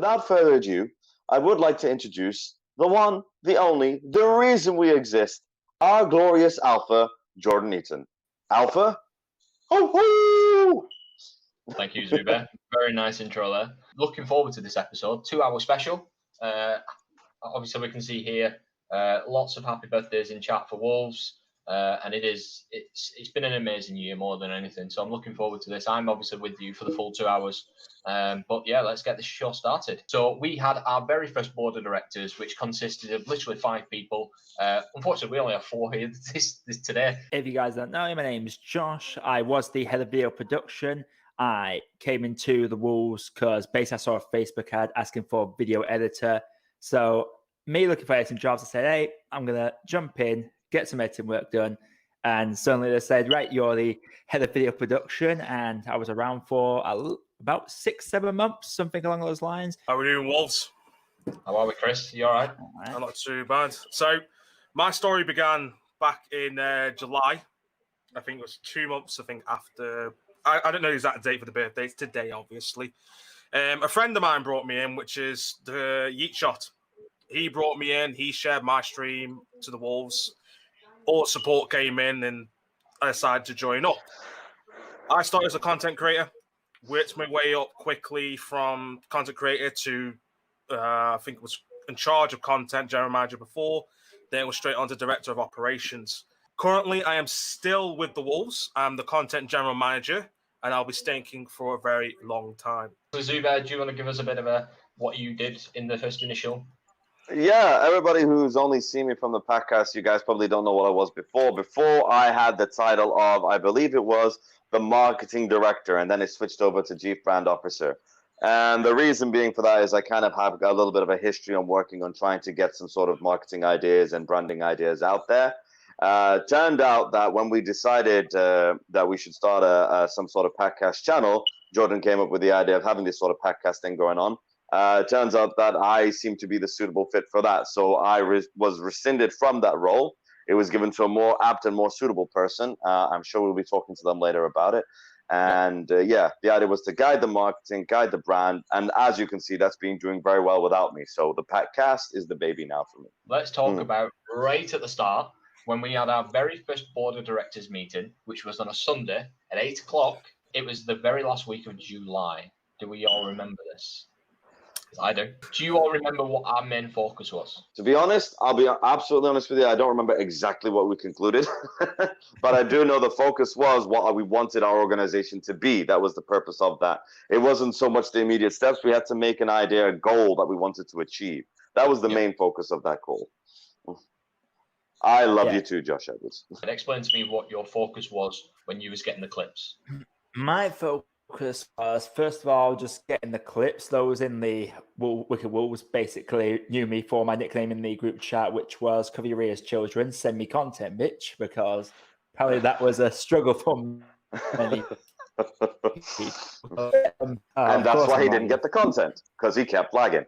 without further ado, I would like to introduce the one, the only, the reason we exist, our glorious Alpha, Jordan Eaton. Alpha? Ho-ho! Thank you, Zubair. Very nice intro there. Looking forward to this episode, 2-hour special. Obviously, we can see here lots of happy birthdays in chat for Wolves. And it's been an amazing year more than anything. So I'm looking forward to this. I'm obviously with you for the full 2 hours. But yeah, let's get this show started. So we had our very first board of directors, which consisted of literally 5 people. Unfortunately, we only have 4 here this today. If you guys don't know me, my name is Josh. I was the head of video production. I came into the Wolves because basically I saw a Facebook ad asking for a video editor. So me looking for editing jobs, I said, hey, I'm going to jump in, get some editing work done. And suddenly they said, right, you're the head of video production. And I was around for about 6-7 months, something along those lines. How are we doing, Wolves? How are we, Chris? You all right? I'm not too bad. So my story began back in July. I think it was 2 months, after... I don't know the exact date for the birthday. It's today, obviously. A friend of mine brought me in, which is the Yeet Shot. He brought me in. He shared my stream to the Wolves. All support came in, and I decided to join up. I started as a content creator, worked my way up quickly from content creator to, I think it was in charge of content, general manager before. Then it was straight on to director of operations. Currently, I am still with the Wolves. I'm the content general manager, and I'll be stinking for a very long time. So Zubair, do you want to give us a bit of what you did in the first initial? Yeah, everybody who's only seen me from the Packcast, you guys probably don't know what I was before. Before, I had the title of, I believe it was, the marketing director, and then it switched over to chief brand officer. And the reason being for that is I kind of have a little bit of a history on working on trying to get some sort of marketing ideas and branding ideas out there. Turned out that when we decided that we should start some sort of Packcast channel, Jordan came up with the idea of having this sort of Packcast thing going on. Turns out that I seem to be the suitable fit for that. So I was rescinded from that role. It was given to a more apt and more suitable person. I'm sure we'll be talking to them later about it. And the idea was to guide the marketing, guide the brand. And as you can see, that's been doing very well without me. So the Packcast is the baby now for me. Let's talk about right at the start, when we had our very first board of directors meeting, which was on a Sunday at 8 o'clock. It was the very last week of July. Do we all remember this? I do. Do you all remember what our main focus was? To be honest, I'll be absolutely honest with you. I don't remember exactly what we concluded, but I do know the focus was what we wanted our organization to be. That was the purpose of that. It wasn't so much the immediate steps. We had to make an idea, a goal that we wanted to achieve. That was the main focus of that goal. I love you too, Josh Edwards. And explain to me what your focus was when you was getting the clips. My focus was, first of all, just getting the clips. Those in the Wicked Wolves basically knew me for my nickname in the group chat, which was Cover Your Ears Children, Send Me Content, Bitch, because apparently that was a struggle for many people. And that's why he didn't get the content, because he kept lagging.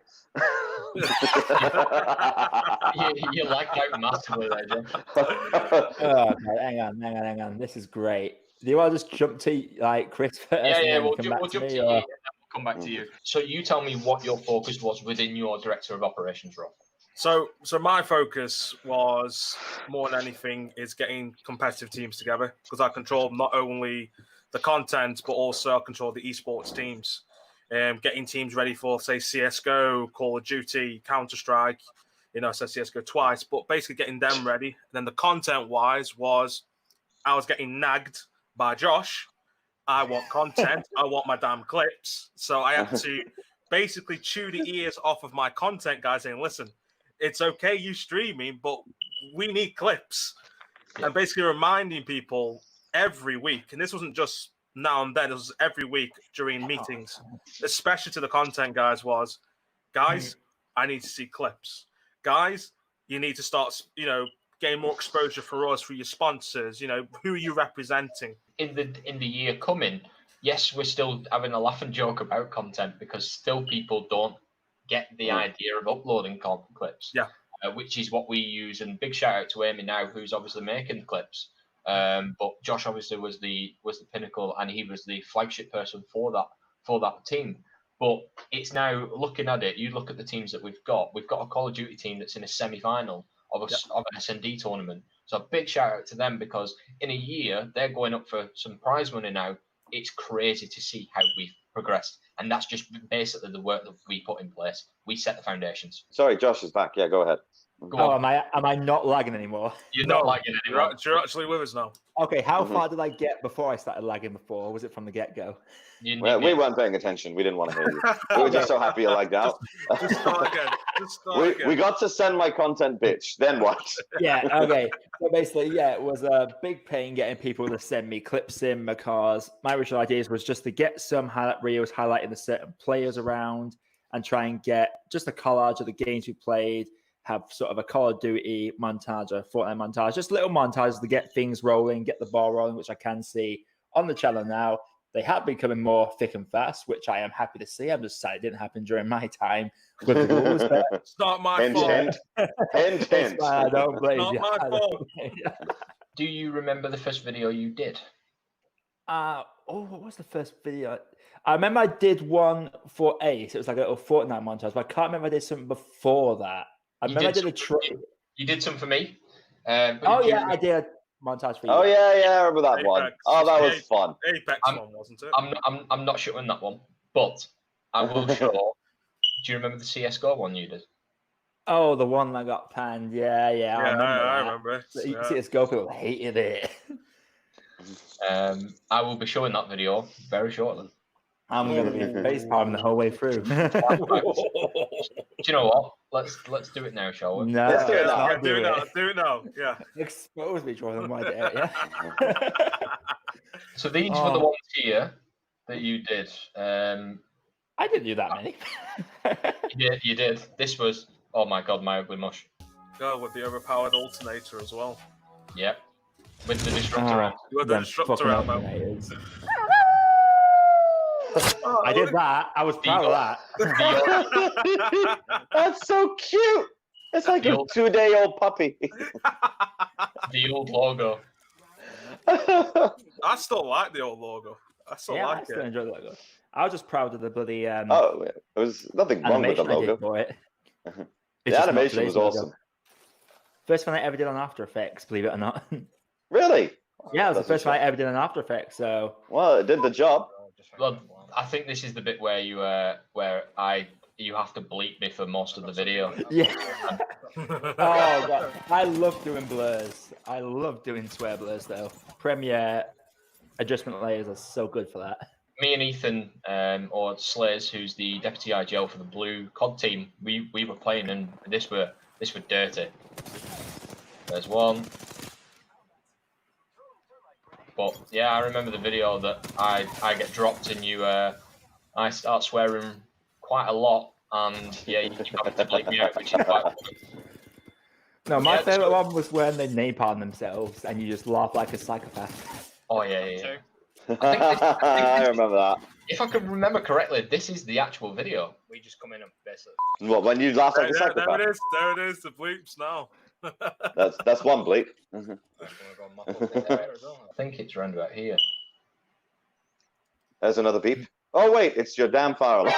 You lagged out massively there, Jim. Okay, hang on. This is great. Do you want to just jump to Chris first? We'll jump to you and then we'll come back to you. So you tell me what your focus was within your director of operations role. So my focus was, more than anything, is getting competitive teams together, because I control not only the content, but also I control the esports teams. Getting teams ready for, say, CSGO, Call of Duty, Counter-Strike. I said CSGO twice, but basically getting them ready. And then the content-wise was, I was getting nagged by Josh. I want content. I want my damn clips. So I had to basically chew the ears off of my content guys saying, listen, it's okay you streaming, but we need clips. And basically reminding people every week, and this wasn't just now and then, it was every week during meetings, especially to the content guys, was, guys, I need to see clips. Guys, you need to start, gain more exposure for us, for your sponsors. Who are you representing? In the year coming, yes, we're still having a laugh and joke about content, because still people don't get the idea of uploading clips. Yeah. Which is what we use. And big shout out to Amy now, who's obviously making the clips. But Josh obviously was the pinnacle, and he was the flagship person for that team. But it's now looking at it. You look at the teams that we've got. We've got a Call of Duty team that's in a semi-final of an S&D tournament. So a big shout out to them, because in a year they're going up for some prize money now. It's crazy to see how we've progressed, and that's just basically the work that we put in place. We set the foundations. Sorry, Josh is back. Yeah, go ahead. Go on. Am I not lagging anymore? You're not lagging anymore. You're actually with us now. Okay, how far did I get before I started lagging before? Or was it from the get-go? Well, we weren't paying attention. We didn't want to hear you. We were just so happy you lagged out. Just start again. We got to send my content, bitch. Then what? Yeah, okay. So basically, it was a big pain getting people to send me clips in, because my original ideas was just to get some highlight reels highlighting the certain players around and try and get just a collage of the games we played, have sort of a Call of Duty montage, a Fortnite montage, just little montages to get things rolling, get the ball rolling, which I can see on the channel now. They have been becoming more thick and fast, which I am happy to see. I'm just sad it didn't happen during my time with the rules. But it's not my fault. Hint. I don't blame you. Not my fault. Do you remember the first video you did? What was the first video? I remember I did one for Ace. It was like a little Fortnite montage, but I can't remember I did something before that. I remember I did a trade. You did some for me. I did a montage for you. Oh yeah, I remember that Apex. one. Oh, that was fun. Apex one, wasn't it? I'm not showing that one, but I will show. Do you remember the CS:GO one you did? Oh, the one that got panned. Yeah, I remember it. Yeah. CS:GO people hated it. I will be showing that video very shortly. I'm going to be facepalming the whole way through. Do you know what? Let's do it now, shall we? No, Let's do it now. Do it now. Yeah. Expose me, Jordan. Why did it? Yeah. So these were the ones here that you did. I didn't do that many. You did. This was, oh my god, my ugly mush. Go with the overpowered alternator as well. Yep. With the disruptor on. You had the disruptor out, man. I did that. I was proud of that. That's so cute. It's like a 2-day-old puppy. The old logo. I still like the old logo. I still enjoy the logo. I was just proud of the bloody. It was nothing wrong with the logo. For it. The animation was awesome. Logo. First one I ever did on After Effects, believe it or not. Really? Yeah, it was the first one I ever did on After Effects. So. Well, it did the job. Well, I think this is the bit where you have to bleep me for most of the video. Yeah. Oh god, I love doing blurs. I love doing swear blurs though. Premiere adjustment layers are so good for that. Me and Ethan, or Slays, who's the deputy IGL for the Blue COD team, we were playing, and this were dirty. There's one. But yeah, I remember the video that I get dropped and I start swearing quite a lot, and yeah, you have to bleep me out, which is quite funny. No, my favourite one was when they napalm themselves and you just laugh like a psychopath. Oh yeah. I remember that. If I can remember correctly, this is the actual video. We just come in and basically. What, when you laugh like a psychopath? There it is. The bleeps now. That's one bleep. I think it's around about here. There's another beep. Oh wait, it's your damn fire alarm.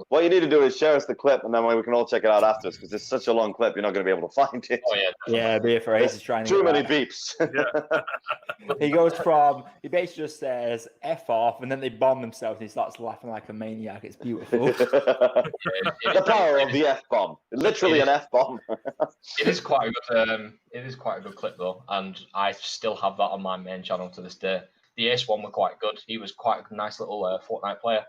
What you need to do is share us the clip, and then we can all check it out afterwards, because it's such a long clip, you're not going to be able to find it. Oh yeah. Yeah, be it for Ace is trying to. Too many beeps. He basically just says F off, and then they bomb themselves, and he starts laughing like a maniac. It's beautiful. The power of the F-bomb. Literally an F-bomb. It is quite a good clip though, and I still have that on my main channel to this day. The Ace one were quite good. He was quite a nice little Fortnite player.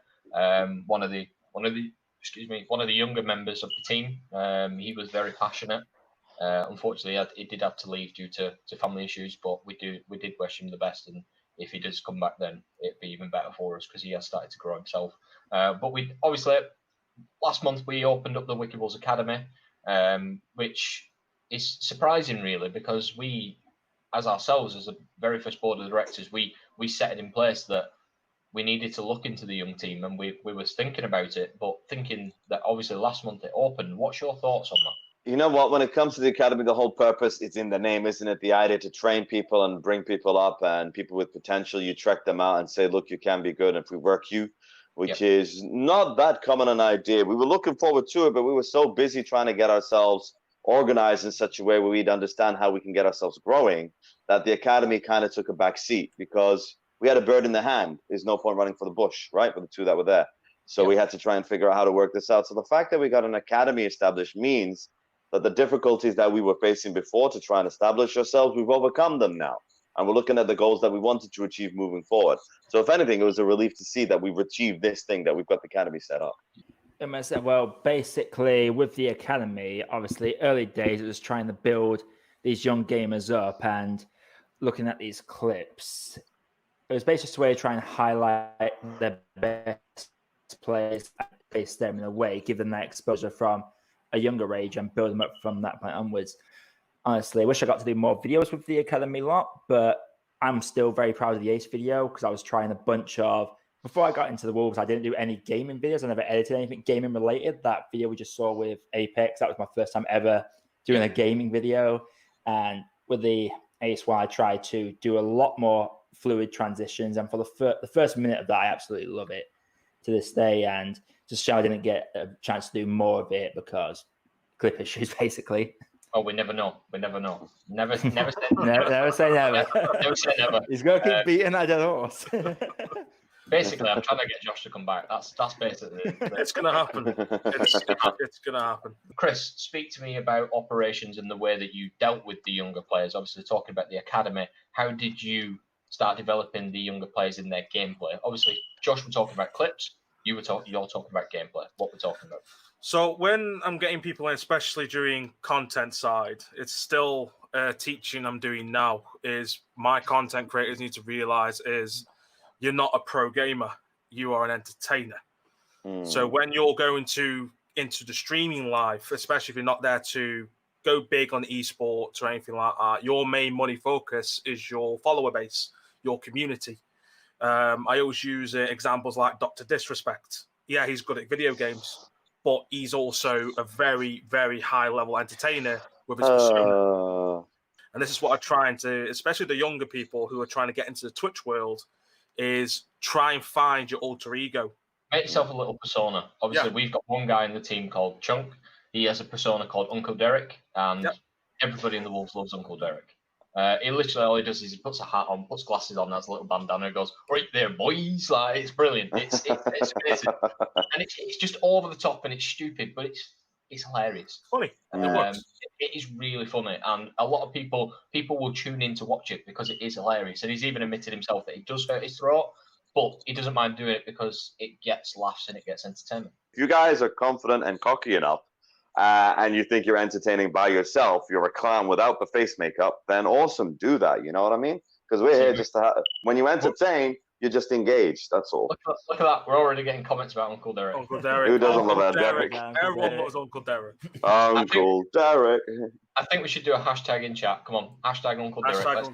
One of the younger members of the team. He was very passionate. Unfortunately, he did have to leave due to family issues, but we did wish him the best, and if he does come back, then it'd be even better for us, because he has started to grow himself. But we obviously last month we opened up the Wicked Wolves Academy, which is surprising really, because we, as ourselves, as the very first board of directors, we set it in place that we needed to look into the young team, and we was thinking about it, but thinking that obviously last month it opened. What's your thoughts on that? You know what? When it comes to the academy, the whole purpose is in the name, isn't it? The idea to train people and bring people up, and people with potential, you track them out and say, look, you can be good. And if we work you, which is not that common an idea. We were looking forward to it, but we were so busy trying to get ourselves organized in such a way where we'd understand how we can get ourselves growing that the academy kind of took a back seat because we had a bird in the hand. There's no point running for the bush, right? For the two that were there. So we had to try and figure out how to work this out. So the fact that we got an academy established means that the difficulties that we were facing before to try and establish ourselves, we've overcome them now. And we're looking at the goals that we wanted to achieve moving forward. So if anything, it was a relief to see that we've achieved this thing, that we've got the academy set up. Well, basically, with the academy, obviously, early days, it was trying to build these young gamers up, and looking at these clips, it was basically just a way of trying to highlight the best players and face them in a way, give them that exposure from a younger age and build them up from that point onwards. Honestly, I wish I got to do more videos with the academy lot, but I'm still very proud of the Ace video because I was trying a bunch of. Before I got into the Wolves, I didn't do any gaming videos. I never edited anything gaming related. That video we just saw with Apex, that was my first time ever doing a gaming video. And with the Ace one, I tried to do a lot more fluid transitions. And for the first minute of that, I absolutely love it to this day. And just show I didn't get a chance to do more of it because clip issues, basically. Oh, we never know. We never know. Never say never. Never say never. Never say never. He's going to keep beating that dead horse. Basically, I'm trying to get Josh to come back. That's basically it. It's going to happen. It's going to happen. Chris, speak to me about operations and the way that you dealt with the younger players. Obviously, talking about the academy, how did you start developing the younger players in their gameplay? Obviously, Josh, we're talking about clips. You're talking about gameplay. What we're talking about. So when I'm getting people in, especially during content side, it's still teaching I'm doing now. Is my content creators need to realize is you're not a pro gamer, you are an entertainer. So when you're going into the streaming life, especially if you're not there to go big on esports or anything like that, your main money focus is your follower base, your community. I always use examples like Dr. Disrespect. Yeah, he's good at video games, but he's also a very, very high-level entertainer with his persona. And this is what I'm trying to, especially the younger people who are trying to get into the Twitch world, is try and find your alter ego. Make yourself a little persona. Obviously, we've got one guy in the team called Chunk. He has a persona called Uncle Derek, and everybody in the Wolves loves Uncle Derek. He literally, all he does is he puts a hat on, puts glasses on, has a little bandana, and goes, right there, boys. Like, it's brilliant. It's amazing. And it's just over the top and it's stupid, but it's hilarious. Funny. It is really funny, and a lot of people will tune in to watch it because it is hilarious. And he's even admitted himself that it does hurt his throat, but he doesn't mind doing it because it gets laughs and it gets entertainment. If you guys are confident and cocky enough, and you think you're entertaining by yourself, you're a clown without the face makeup, then awesome, do that. You know what I mean? Because we're here just to when you entertain, you're just engaged. That's all. Look at that. We're already getting comments about Uncle Derek. Uncle Derek. Who doesn't love Derek? Everyone loves Uncle Derek. Uncle Derek. I think we should do a hashtag in chat. Come on. Hashtag Uncle Derek. Hashtag Let's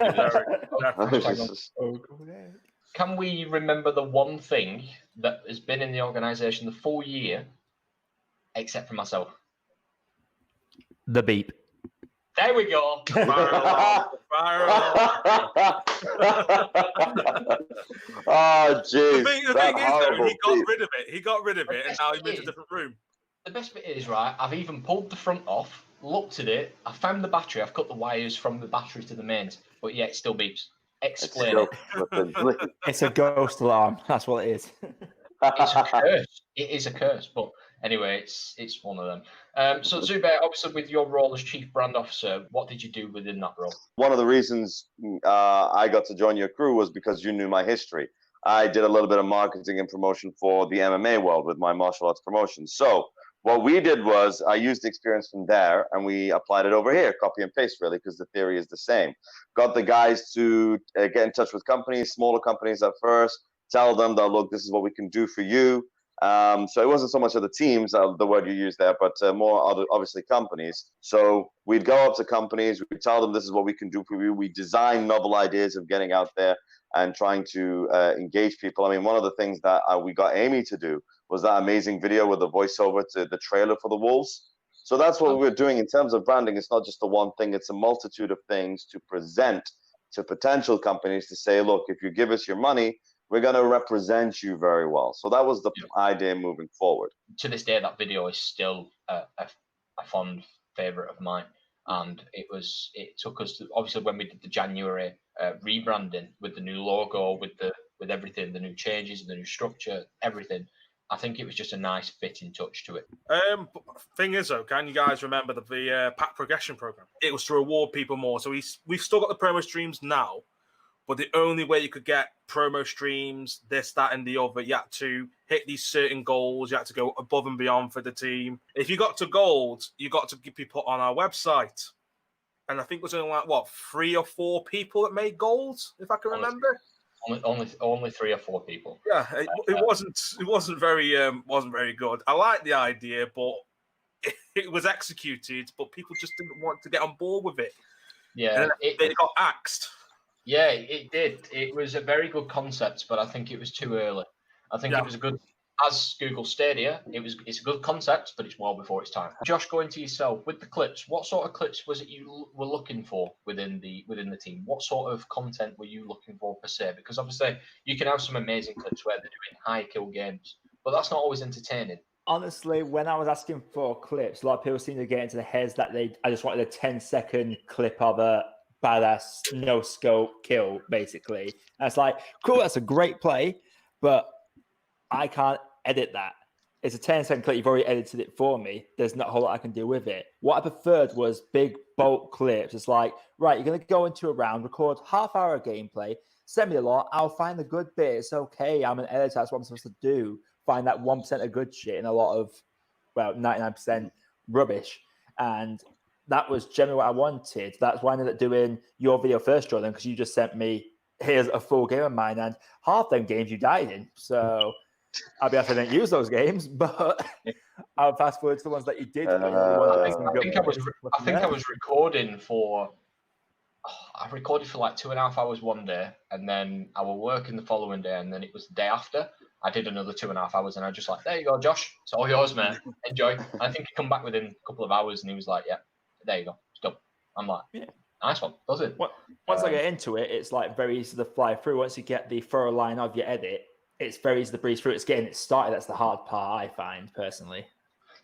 Uncle do this. Derek. Uncle Derek. Can we remember the one thing that has been in the organisation the full year, except for myself? The beep. There we go. Fire alarm. Oh, jeez. The thing is, though, he got rid of it, and now he's in a different room. The best bit is, right, I've even pulled the front off, looked at it, I found the battery, I've cut the wires from the battery to the mains, but yeah, it still beeps. Explain it. It's a ghost alarm. That's what it is. It's a curse. It is a curse, but anyway, it's one of them. So Zubair, obviously with your role as Chief Brand Officer, what did you do within that role? One of the reasons I got to join your crew was because you knew my history. I did a little bit of marketing and promotion for the MMA world with my martial arts promotion. So what we did was I used the experience from there and we applied it over here, copy and paste really, because the theory is the same. Got the guys to get in touch with companies, smaller companies at first, tell them that, look, this is what we can do for you. So it wasn't so much of the teams, the word you used there, but more other, obviously companies. So we'd go up to companies, we'd tell them this is what we can do for you. We design novel ideas of getting out there and trying to engage people. I mean, one of the things that we got Amy to do was that amazing video with the voiceover to the trailer for the Wolves. So that's what we're doing in terms of branding. It's not just the one thing, it's a multitude of things to present to potential companies to say, look, if you give us your money, we're going to represent you very well. So that was the idea moving forward. To this day, that video is still a fond favorite of mine. And it took us to, obviously, when we did the January rebranding with the new logo, with everything, the new changes, the new structure, everything. I think it was just a nice fitting touch to it. Thing is, though, can you guys remember the pack progression program? It was to reward people more. So we've still got the promo streams now, but the only way you could get promo streams, this, that, and the other, you had to hit these certain goals. You had to go above and beyond for the team. If you got to gold, you got to be put on our website. And I think it was only 3 or 4 people that made gold, if I can remember. Only 3 or 4 people. Yeah, it wasn't very good. I like the idea, but it was executed, but people just didn't want to get on board with it. Yeah, it got axed. Yeah, it did. It was a very good concept, but I think it was too early. I think it was a good, as Google Stadia, it's a good concept, but it's well before its time. Josh, going to yourself with the clips, what sort of clips was it you were looking for within the team? What sort of content were you looking for per se? Because obviously you can have some amazing clips where they're doing high kill games, but that's not always entertaining. Honestly, when I was asking for clips, a lot of people seem to get into the heads that I just wanted a 10-second clip of a badass no scope kill, basically. And it's like, cool, that's a great play, but I can't edit that. It's a 10-second clip. You've already edited it for me. There's not a whole lot I can do with it. What I preferred was big bulk clips. It's like, right, you're going to go into a round, record half-hour gameplay, send me a lot. I'll find the good bit. It's okay. I'm an editor. That's what I'm supposed to do. Find that 1% of good shit and a lot of, 99% rubbish. And that was generally what I wanted. That's why I ended up doing your video first, Jordan, because you just sent me, here's a full game of mine, and half them games you died in. So I'll be honest, I didn't use those games, but I'll fast forward to the ones that you did. I think I was recording for, I recorded for like 2.5 hours one day, and then I was working the following day, and then it was the day after. I did another 2.5 hours, and I was just like, there you go, Josh. It's all yours, man. Enjoy. And I think he come back within a couple of hours, and he was like, yeah, there you go. It's done. I'm like, nice one. Does it? Once I get into it, it's like very easy to fly through. Once you get the thorough line of your edit, it's very easy to breeze through. It's getting it started. That's the hard part, I find, personally.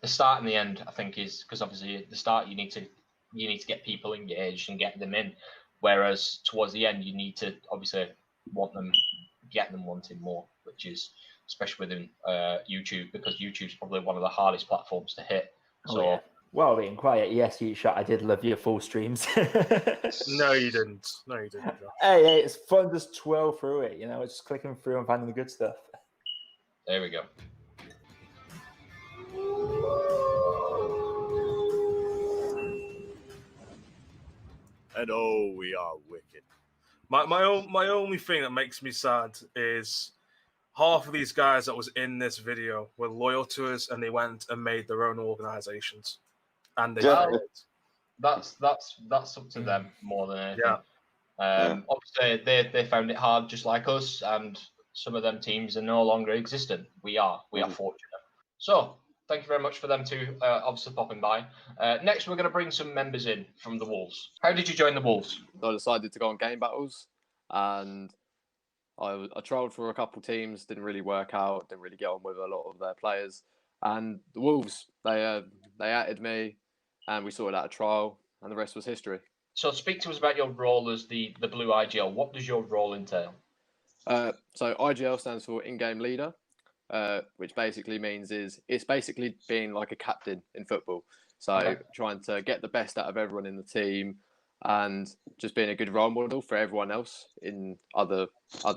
The start and the end, I think, is because obviously at the start you need to get people engaged and get them in, whereas towards the end you need to obviously get them wanting more, which is especially within YouTube, because YouTube's probably one of the hardest platforms to hit. So, well, being quiet, yes, you shot. I did love your full streams. No, you didn't. Hey, it's fun just twirl through it. Just clicking through and finding the good stuff. There we go. And oh, we are wicked. My only thing that makes me sad is half of these guys that was in this video were loyal to us, and they went and made their own organizations, and they failed. That's up to them more than anything. Obviously, they found it hard, just like us, and some of them teams are no longer existent. We are fortunate. So thank you very much for them too, obviously popping by. Next, we're going to bring some members in from the Wolves. How did you join the Wolves? I decided to go on game battles, and I trialled for a couple teams. Didn't really work out. Didn't really get on with a lot of their players. And the Wolves, they added me, and we sorted out a trial, and the rest was history. So speak to us about your role as the blue IGL. What does your role entail? So IGL stands for in-game leader, which basically means it's basically being like a captain in football. So trying to get the best out of everyone in the team, and just being a good role model for everyone else in other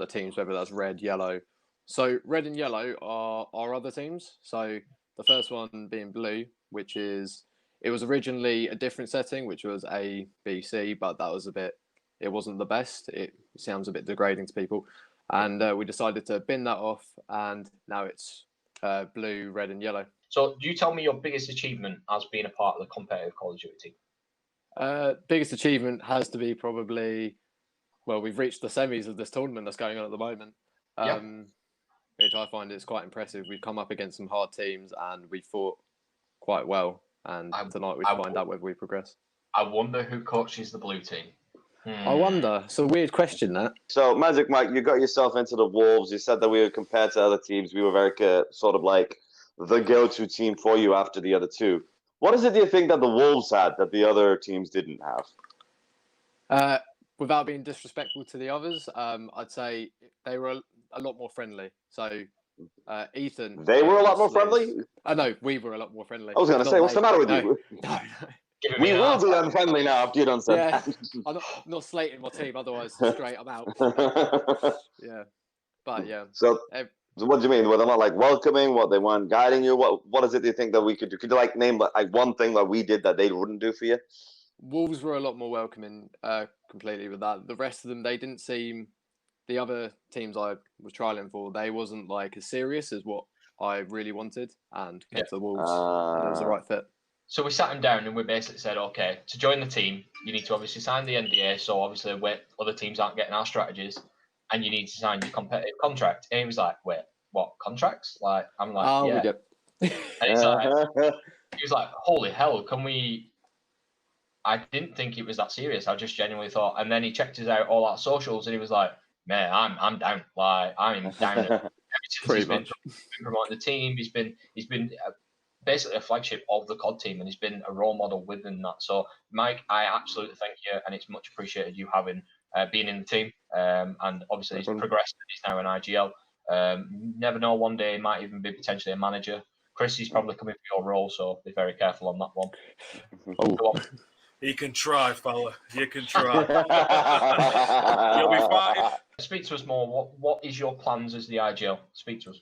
teams, whether that's red, yellow. So red and yellow are our other teams. So the first one being blue, which is, it was originally a different setting, which was A, B, C, but it wasn't the best. It sounds a bit degrading to people. And we decided to bin that off, and now it's blue, red, and yellow. So you tell me your biggest achievement as being a part of the competitive Call of Duty team. Biggest achievement has to be probably, we've reached the semis of this tournament that's going on at the moment, which I find is quite impressive. We've come up against some hard teams, and we fought quite well. And tonight we find out whether we progress. I wonder who coaches the blue team. I wonder. It's a weird question, that. So, Magic Mike, you got yourself into the Wolves. You said that we were compared to other teams. We were very sort of like the go-to team for you after the other two. What is it you think that the Wolves had that the other teams didn't have? Without being disrespectful to the others, I'd say they were a lot more friendly. So, Ethan. They were a lot more friendly? I know, we were a lot more friendly. I was going to say, what's the matter with you? No. We will be unfriendly now after you done said Yeah, that. I'm not slating my team, otherwise straight I'm out. Yeah, but yeah. So what do you mean? Were they not like welcoming? What, they weren't guiding you? What is it you think that we could do? Could you like name like one thing that we did that they wouldn't do for you? Wolves were a lot more welcoming, completely with that. The rest of them, they didn't seem. The other teams I was trialing for, they wasn't like as serious as what I really wanted, and came to the Wolves, and it was the right fit. So we sat him down and we basically said, okay, to join the team, you need to obviously sign the NDA. So obviously, other teams aren't getting our strategies, and you need to sign your competitive contract. And he was like, wait, what contracts? Like, I'm like, yeah. And he was like, holy hell, can we? I didn't think it was that serious. I just genuinely thought. And then he checked us out all our socials, and he was like, man, I'm down. Like, I'm down. Ever since he's been promoting the team, he's been basically a flagship of the COD team, and he's been a role model within that. So, Mike, I absolutely thank you, and it's much appreciated you having being in the team. And obviously, he's progressed, and he's now in IGL. Never know, one day he might even be potentially a manager. Chris, he's probably coming for your role, so be very careful on that one. Go on. You can try, fella. You can try. You'll be fine. Speak to us more. What is your plans as the IGL? Speak to us.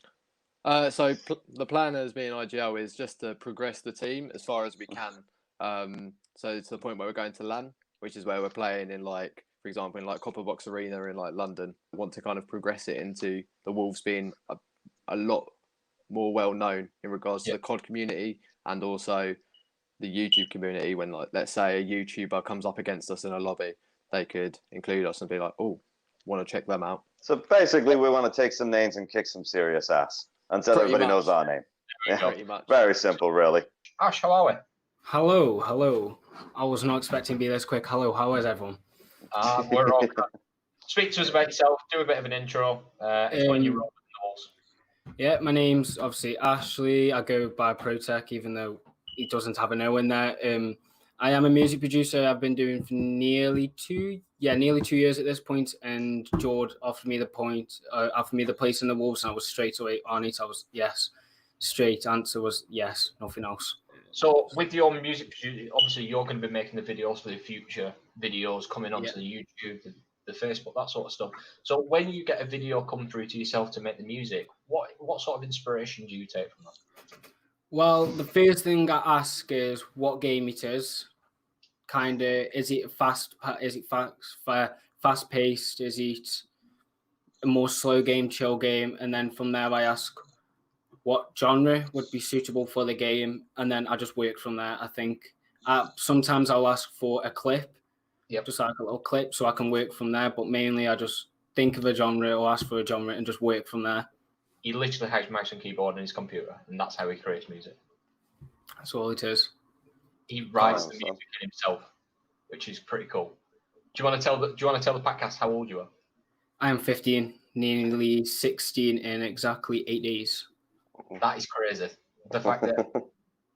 So the plan as being IGL is just to progress the team as far as we can. So to the point where we're going to LAN, which is where we're playing in, like, for example, in like Copper Box Arena in like London. I want to kind of progress it into the Wolves being a lot more well known in regards to the COD community, and also the YouTube community. When, like, let's say a YouTuber comes up against us in a lobby, they could include us and be like, oh, want to check them out. So basically, we want to take some names and kick some serious ass until everybody knows our name. Pretty much. Very simple, really. Ash, how are we? Hello. I was not expecting to be this quick. Hello, how is everyone? We're all good. Speak to us about yourself. Do a bit of an intro. Explain your role in the Wolves. Yeah, my name's obviously Ashley. I go by ProTech, even though he doesn't have an O in there. I am a music producer. I've been doing for nearly 2 years at this point. And George offered me the place in the Wolves, and I was straight away on it. I was yes. Straight answer was yes. Nothing else. So with your music, obviously you're going to be making the videos for the future videos coming onto the YouTube, the Facebook, that sort of stuff. So when you get a video come through to yourself to make the music, what sort of inspiration do you take from that? Well, the first thing I ask is what game it is. Kind of, is it fast paced? Is it a more slow game, chill game? And then from there, I ask what genre would be suitable for the game, and then I just work from there. I think sometimes I'll ask for a clip, just like a little clip, so I can work from there. But mainly, I just think of a genre or ask for a genre and just work from there. He literally has mouse and keyboard on his computer, and that's how he creates music. That's all it is. He writes the music himself, which is pretty cool. Do you want to tell the Packcast how old you are? I am 15, nearly 16 in exactly 8 days. That is crazy. The fact that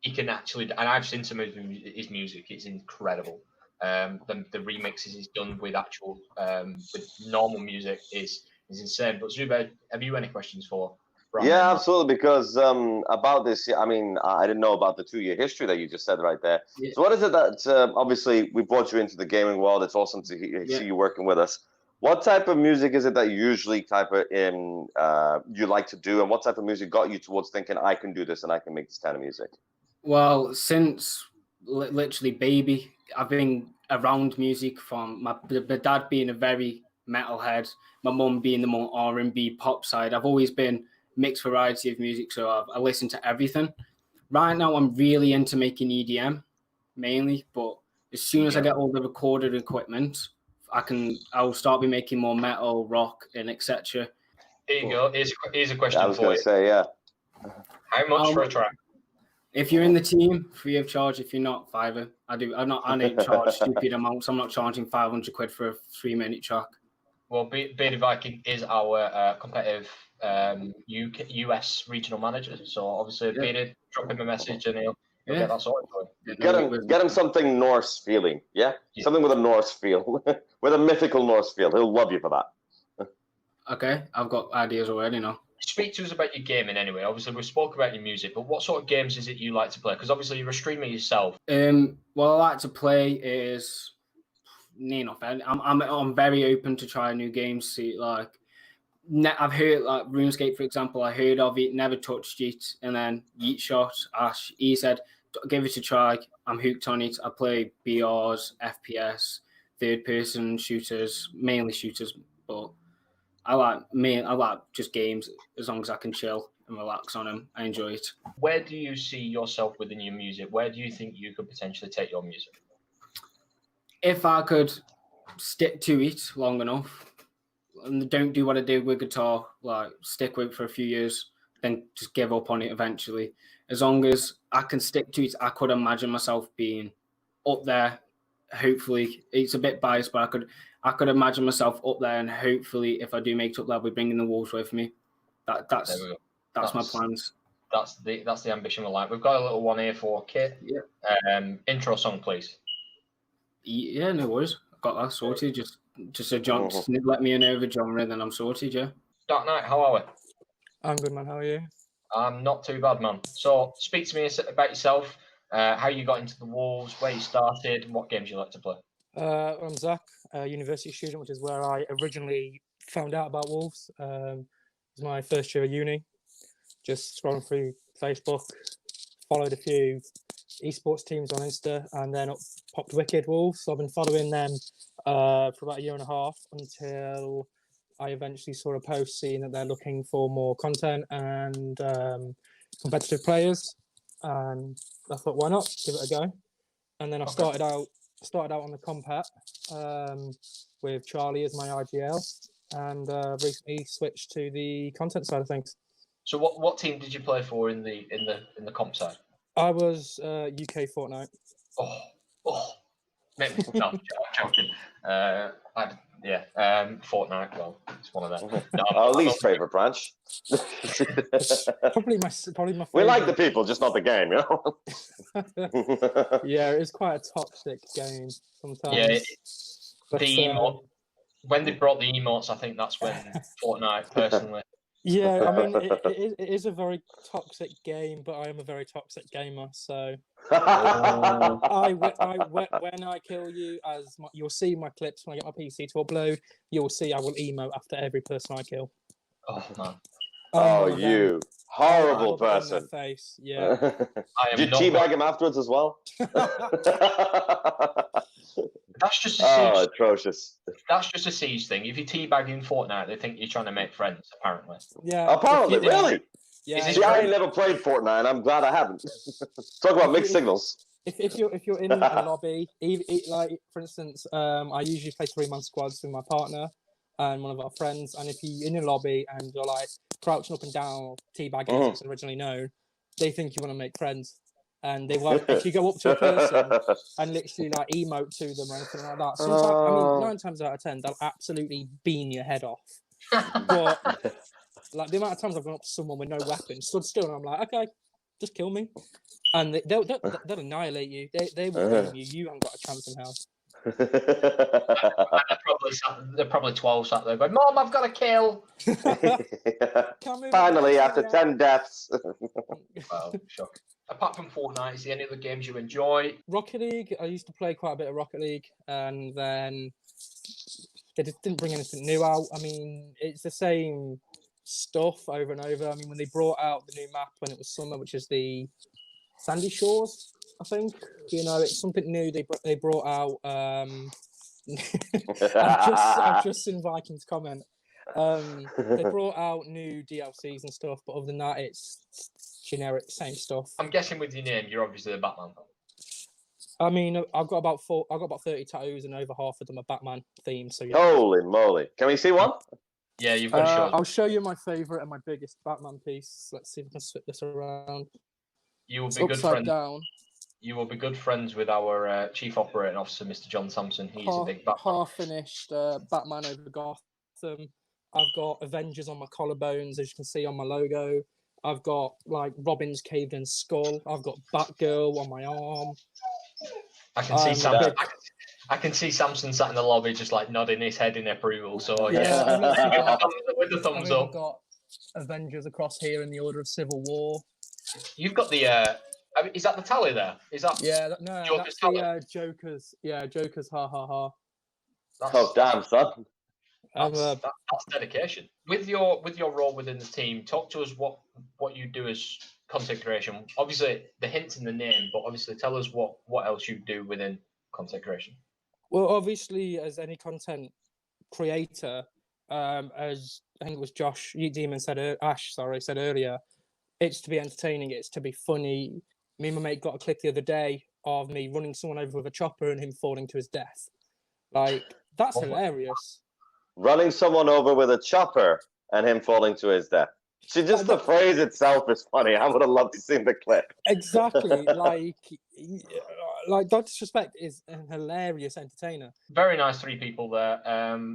he can actually, and I've seen some of his music, it's incredible. The remixes he's done with actual with normal music is insane. But Zubair, have you any questions for Brian? Yeah, absolutely. Because about this, I mean, I didn't know about the 2-year history that you just said right there. Yeah. So what is it that obviously we brought you into the gaming world? It's awesome to see you working with us. What type of music is it that you usually you like to do, and what type of music got you towards thinking I can do this and I can make this kind of music? Well, since literally baby, I've been around music from my dad being a very metalhead, my mum being the more R&B pop side. I've always been mixed variety of music, so I listen to everything. Right now, I'm really into making EDM mainly, but as soon as I get all the recorded equipment, I'll start be making more metal, rock, and etc. Here you go. Here's a question for you. I was going to say, yeah. How much for a track? If you're in the team, free of charge. If you're not, fiver. I don't charge stupid amounts. I'm not charging 500 quid for a 3-minute track. Well, Bearded Viking is our competitive US regional manager. So obviously, Bearded, drop him a message and he'll get that sorted for him. Get him something Norse feeling, yeah? Something with a Norse feel, with a mythical Norse feel. He'll love you for that. Okay, I've got ideas already now. Speak to us about your gaming anyway. Obviously, we spoke about your music, but what sort of games is it you like to play? Because obviously, you're a streamer yourself. What I like to play is near enough. I'm very open to try new games. See, like I've heard like RuneScape, for example. I heard of it, never touched it, and then Yeet Shot Ash. He said, "Give it a try." I'm hooked on it. I play BRs, FPS, third-person shooters, mainly shooters, but I like just games as long as I can chill and relax on them. I enjoy it. Where do you see yourself within your music? Where do you think you could potentially take your music? If I could stick to it long enough and don't do what I did with guitar, like stick with it for a few years, then just give up on it eventually. As long as I can stick to it, I could imagine myself being up there. Hopefully, it's a bit biased, but I could imagine myself up there, and hopefully, if I do make it up there, I'll be bringing the Wolves with me. That's my plans. That's the ambition we like. We've got a little one here for Kit. Yeah. Intro song, please. Yeah, no worries. I've got that sorted. Just a genre. Just let me know the genre, then I'm sorted. Yeah. Dark Knight, how are we? I'm good, man. How are you? I'm not too bad, man. So, speak to me about yourself. How you got into the Wolves, where you started, and what games you like to play. I'm Zach, a university student, which is where I originally found out about Wolves. It was my first year of uni. Just scrolling through Facebook, followed a few esports teams on Insta, and then up popped Wicked Wolves. So I've been following them for about a year and a half until I eventually saw a post saying that they're looking for more content and competitive players. And I thought, why not give it a go? And then I started out on the compat with Charlie as my IGL, and recently switched to the content side of things. So what team did you play for in the comp side? I was UK Fortnite. No, I'm joking. Fortnite. Well, it's one of them. No, Our least favorite branch. Probably my favorite. We like the people, just not the game, you know. Yeah, it is quite a toxic game sometimes. Yeah, but, the emote. When they brought the emotes, I think that's when Fortnite personally. Yeah, I mean, it is a very toxic game, but I am a very toxic gamer. So, when I kill you, you'll see my clips when I get my PC to upload. You'll see I will emote after every person I kill. Oh man! Oh, you horrible person! Face. Yeah. Did you teabag him afterwards as well? That's just a siege. Atrocious. That's just a siege thing. If you teabag in Fortnite, they think you're trying to make friends. Apparently. Yeah. Apparently, really. Yeah. See, I ain't never played Fortnite. I'm glad I haven't. Talk about mixed signals. If you're in a lobby, like for instance, I usually play 3-man squads with my partner and one of our friends. And if you're in a lobby and you're like crouching up and down, teabagging as it's originally known, they think you want to make friends. And they won't. If you go up to a person and literally like emote to them or anything like that, sometimes, I mean, 9 times out of 10, they'll absolutely beam your head off. But like the amount of times I've gone up to someone with no weapon, stood still, and I'm like, okay, just kill me, and they'll annihilate you. They will beam you. You haven't got a chance in hell. They're probably 12 sat there going, Mom, I've got a kill. Finally, after 10 deaths. Wow, shocking. Apart from Fortnite, is there any other games you enjoy? Rocket League. I used to play quite a bit of Rocket League, and then they just didn't bring anything new out. I mean, it's the same stuff over and over. I mean, when they brought out the new map when it was summer, which is the Sandy Shores, I think. You know, it's something new they brought out. I've just seen Vikings comment. They brought out new DLCs and stuff, but other than that, it's generic, same stuff. I'm guessing with your name, you're obviously a Batman fan. I mean, I've got about 30 tattoos, and over half of them are Batman themed. So yeah. Holy moly! Can we see one? Yeah, you've got to show us. I'll show you my favorite and my biggest Batman piece. Let's see if I can switch this around. You will It's be good upside friends. down. You will be good friends with our Chief Operating Officer, Mr. John Sampson. He's a big Batman. Half finished Batman over Gotham. I've got Avengers on my collarbones, as you can see on my logo. I've got like Robin's caved in skull. I've got Batgirl on my arm. I can see Samson. I can see Samson sat in the lobby, just like nodding his head in approval. So I've literally got, with the thumbs up. I've got Avengers across here in the order of Civil War. You've got the. Is that the tally there? Is that? Yeah, no, Joker's that's the Joker's. Yeah, Joker's. Ha ha ha. Oh damn, son! That's dedication. With your role within the team, talk to us what you do as content creation. Obviously, the hint's in the name, but obviously, tell us what else you do within content creation. Well, obviously, as any content creator, as I think it was Ash said earlier, it's to be entertaining, it's to be funny. Me and my mate got a clip the other day of me running someone over with a chopper and him falling to his death. Like, that's hilarious. Running someone over with a chopper and him falling to his death. See, just the phrase itself is funny. I would have loved to see the clip. Exactly. Like Dr. Disrespect is an hilarious entertainer. Very nice 3 people there.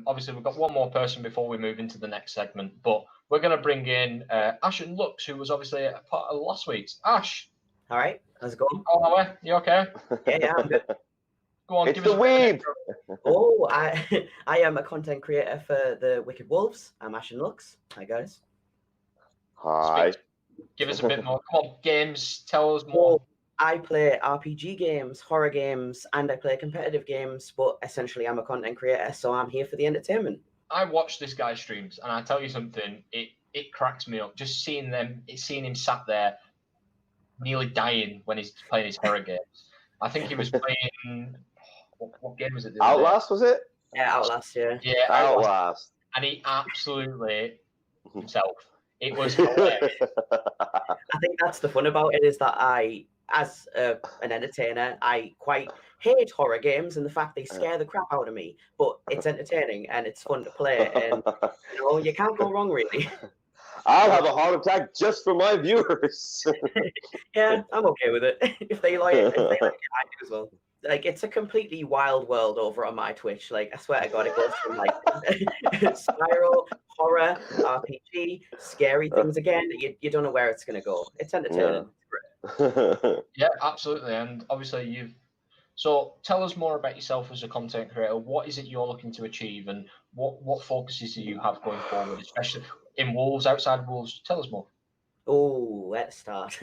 Obviously, we've got one more person before we move into the next segment, but we're going to bring in Ash and Lux, who was obviously a part of last week's. Ash. All right, how's it going? Oh, you okay? Yeah, I'm good. Go on, It's give the us a weeb. Oh, I am a content creator for the Wicked Wolves. I'm Ash and Lux. Hi, guys. Hi. Give us a bit more. Come on, games. Tell us more. I play RPG games, horror games, and I play competitive games, but essentially I'm a content creator, so I'm here for the entertainment. I watch this guy's streams, and I tell you something, it cracks me up. Just seeing him sat there nearly dying when he's playing his horror games. I think he was playing... What game was it? Outlast, was it? Yeah, Outlast, yeah. Yeah, Outlast. And he absolutely himself. It was hilarious. I think that's the fun about it, is that as an entertainer, I quite hate horror games and the fact they scare the crap out of me, but it's entertaining and it's fun to play, and you can't go wrong, really. I'll have a heart attack just for my viewers. Yeah, I'm okay with it. If they like it, I do as well. Like, it's a completely wild world over on my Twitch. Like, I swear to God, it goes from like spiral, horror, RPG, scary things again. You don't know where it's gonna go. It's entertaining. Yeah, absolutely. And obviously so tell us more about yourself as a content creator. What is it you're looking to achieve, and what focuses do you have going forward, especially in Wolves, outside of Wolves? Tell us more. Oh, let's start.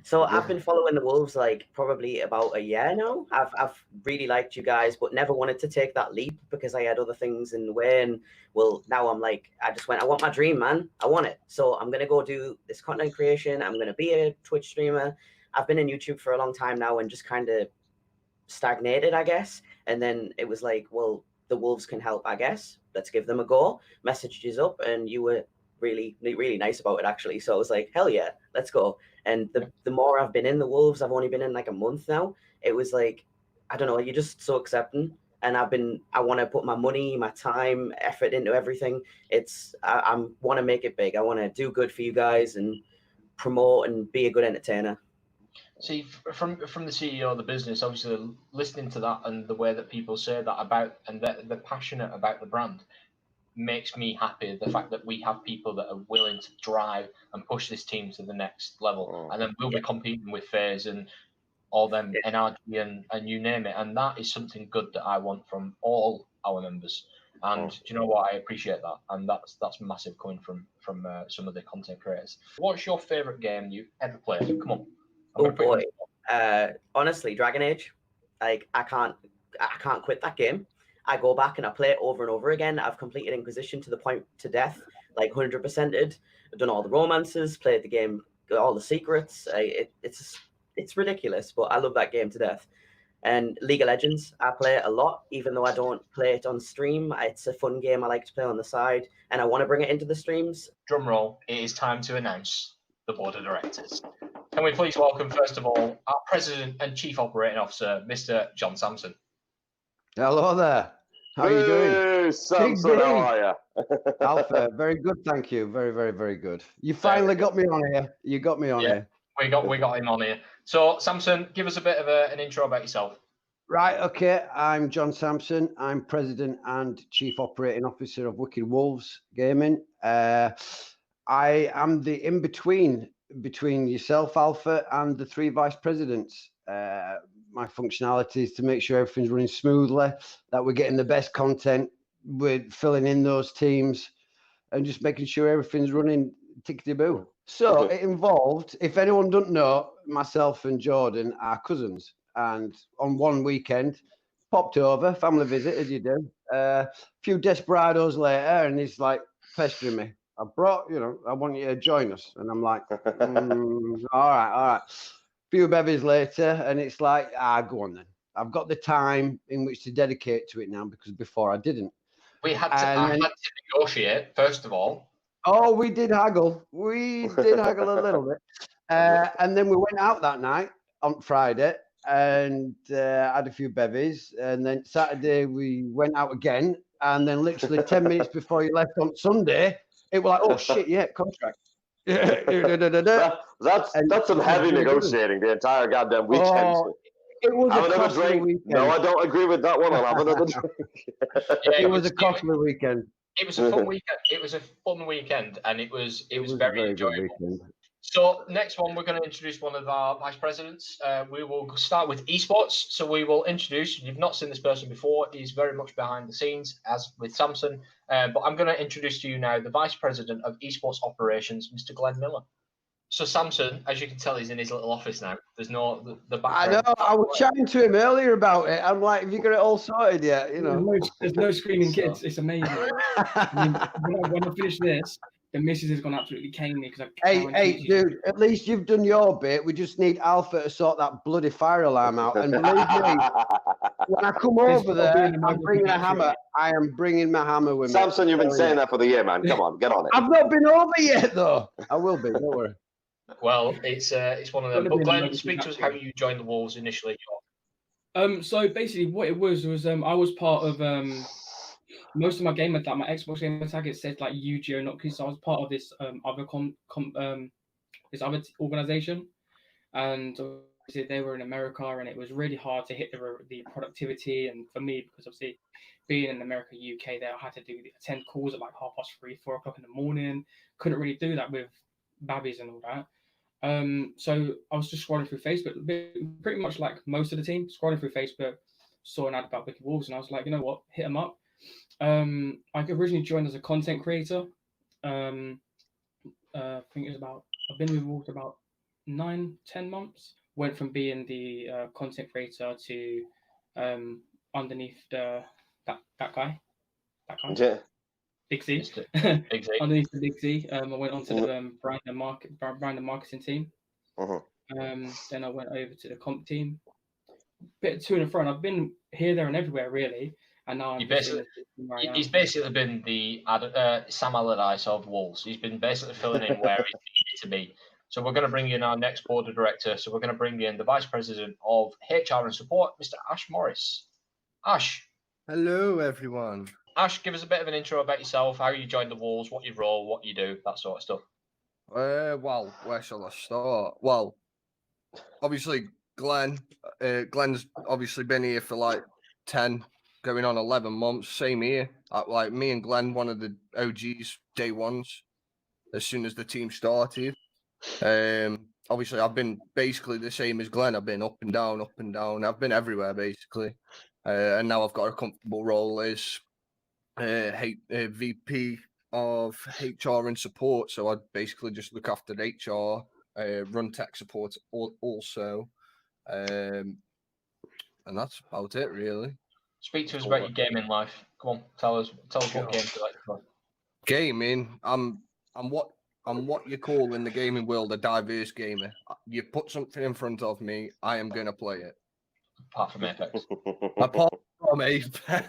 So I've been following the Wolves like probably about a year now. I've really liked you guys, but never wanted to take that leap because I had other things in the way. And well, now I'm like, I want my dream, man. I want it. So I'm gonna go do this content creation. I'm gonna be a Twitch streamer. I've been in YouTube for a long time now and just kind of stagnated, I guess. And then it was like, well, the Wolves can help, I guess. Let's give them a go. Messages up, and you were really, really nice about it, actually. So I was like, hell yeah, let's go. And the more I've been in the Wolves, I've only been in like a month now. It was like, I don't know, you're just so accepting. And I want to put my money, my time, effort into everything. I want to make it big. I want to do good for you guys and promote and be a good entertainer. See, from the CEO of the business, obviously listening to that and the way that people say that about, and that they're passionate about the brand, makes me happy. The fact that we have people that are willing to drive and push this team to the next level, and then we'll be competing with FaZe and all them NRG and you name it, and that is something good that I want from all our members. And do you know what? I appreciate that, and that's massive coming from some of the content creators. What's your favorite game you've ever played? Come on. Oh boy, honestly, Dragon Age. Like, I can't quit that game. I go back and I play it over and over again. I've completed Inquisition to the point to death, like 100%ed. I've done all the romances, played the game, got all the secrets. It's ridiculous, but I love that game to death. And League of Legends, I play it a lot, even though I don't play it on stream. It's a fun game I like to play on the side, and I want to bring it into the streams. Drum roll, it is time to announce the board of directors. Can we please welcome, first of all, our President and Chief Operating Officer, Mr. John Sampson. Hello there. How are you doing? Samson, how are you? Alpha, very good, thank you. Very, very, very good. You finally got me on here. You got me on here. We got him on here. So, Samson, give us a bit of an intro about yourself. Right, okay. I'm John Sampson. I'm President and Chief Operating Officer of Wicked Wolves Gaming. I am the in-between between yourself, Alpha, and the 3 vice presidents. My functionality is to make sure everything's running smoothly, that we're getting the best content, we're filling in those teams, and just making sure everything's running tickety-boo. So it involved, if anyone doesn't know, myself and Jordan are cousins. And on one weekend, popped over, family visit, as you do. A few desperados later, and he's like pestering me. I want you to join us. And I'm like, all right. Few bevies later, and it's like, go on then. I've got the time in which to dedicate to it now, because before I didn't. I had to negotiate, first of all. Oh, we did haggle. We did haggle a little bit. And then we went out that night on Friday and had a few bevies. And then Saturday we went out again. And then literally 10 minutes before he left on Sunday, it was like, oh shit, yeah, contract. That's some heavy negotiating the entire goddamn weekend. It was have a another costly drink. weekend. No, I don't agree with that one. I'll have another drink. It was a costly weekend. It was a fun weekend. It was a fun weekend, and it was very enjoyable. So next one, we're going to introduce one of our vice presidents. We will start with esports. So we will introduce. You've not seen this person before. He's very much behind the scenes, as with Samson. But I'm going to introduce to you now the vice president of esports operations, Mr. Glenn Miller. So Samson, as you can tell, he's in his little office now. There's no the background. I know. I was chatting to him earlier about it. I'm like, have you got it all sorted yet? You know, there's no screaming kids. It's amazing. I mean, when I finish this, the missus is going to absolutely cane me because Hey, dude, at least you've done your bit. We just need Alpha to sort that bloody fire alarm out. And believe me, when I come over there, I'm bringing a hammer. I am bringing my hammer with me. Samson, you've been saying that for the year, man. Come on, get on it. I've not been over yet, though. I will be, don't worry. Well, it's one of them. But Glenn, speak to us how you joined the Wolves initially. So basically, what it was I was part of most of my gamer tag, my Xbox gamer tag. It said like Yu-Gi-Oh! Not so I was part of this this other organization, and obviously they were in America, and it was really hard to hit the productivity. And for me, because obviously being in America, UK, there I had to attend calls at like 3:30, 4 o'clock in the morning. Couldn't really do that with babbies and all that. So I was just scrolling through Facebook, pretty much like most of the team, scrolling through Facebook, saw an ad about Wicked Wolves, and I was like, you know what, hit them up. I originally joined as a content creator. I think I've been with Wolves about 9-10 months. Went from being the content creator to underneath that guy. Yeah. Big Z. Big Z. Underneath the Big Z. I went on to the brand and marketing team. Then I went over to the comp team. Bit to and fro. I've been here, there, and everywhere really. And now he's basically been the Sam Allardyce of Wolves. He's been basically filling in where he needed to be. So we're going to bring in our next board of director. So we're going to bring in the vice president of HR and support, Mr. Ash Morris. Ash. Hello, everyone. Ash, give us a bit of an intro about yourself, how you joined the Wolves, what your role, what you do, that sort of stuff. Well, where shall I start? Well, obviously, Glenn's obviously been here for like 10, going on 11 months. Same here. Like me and Glenn, one of the OGs, day ones, as soon as the team started. Obviously, I've been basically the same as Glenn. I've been up and down, up and down. I've been everywhere, basically. And now I've got a comfortable role as VP of HR and support. So I basically just look after HR, run tech support also. And that's about it, really. Speak to us about your gaming life. Come on, tell us what games you like to play. Gaming, I'm what you call in the gaming world a diverse gamer. You put something in front of me, I am going to play it. Apart from Apex. Apart from Apex.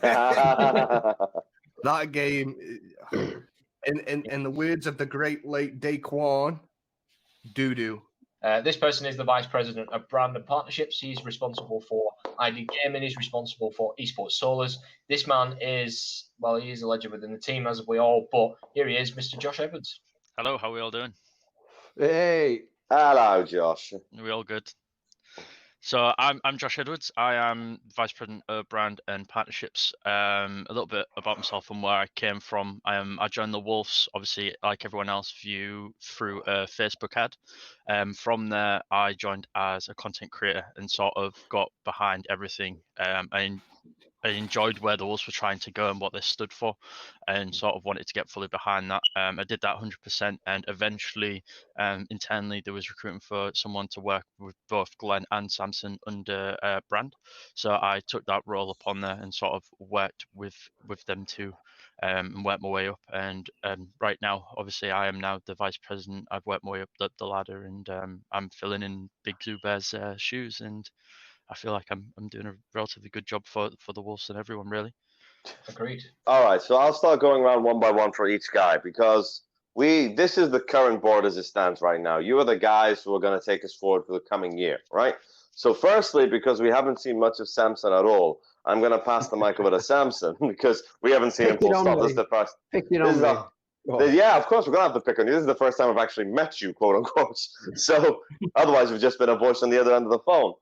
That game, in the words of the great late Daquan, doo-doo. This person is the vice president of brand and partnerships. He's responsible for ID Gaming. He's responsible for esports solars. This man is, well, he is a legend within the team, as we all, but here he is, Mr. Josh Evans. Hello, how are we all doing? Hey, Hello, Josh. We all good. So I'm Josh Edwards. I am Vice President of Brand and Partnerships. A little bit about myself and where I came from. I joined the Wolves, obviously, like everyone else, through a Facebook ad. From there, I joined as a content creator and sort of got behind everything. I enjoyed where the Wolves were trying to go and what they stood for, and sort of wanted to get fully behind that. I did that 100%, and eventually, internally, there was recruiting for someone to work with both Glenn and Samson under Brand. So I took that role upon there and sort of worked with them too, and worked my way up. And right now, obviously, I am now the vice president. I've worked my way up the ladder, and I'm filling in Big Zubair's shoes, and I feel like I'm doing a relatively good job for the Wolves and everyone, really. Agreed. All right, so I'll start going around one by one for each guy because this is the current board as it stands right now. You are the guys who are going to take us forward for the coming year, right? So firstly, because we haven't seen much of Samson at all, I'm going to pass the mic over to Samson because we haven't seen him full stop. This is the first. Yeah, of course, we're going to have to pick on you. This is the first time I've actually met you, quote unquote. So otherwise, we've just been a voice on the other end of the phone.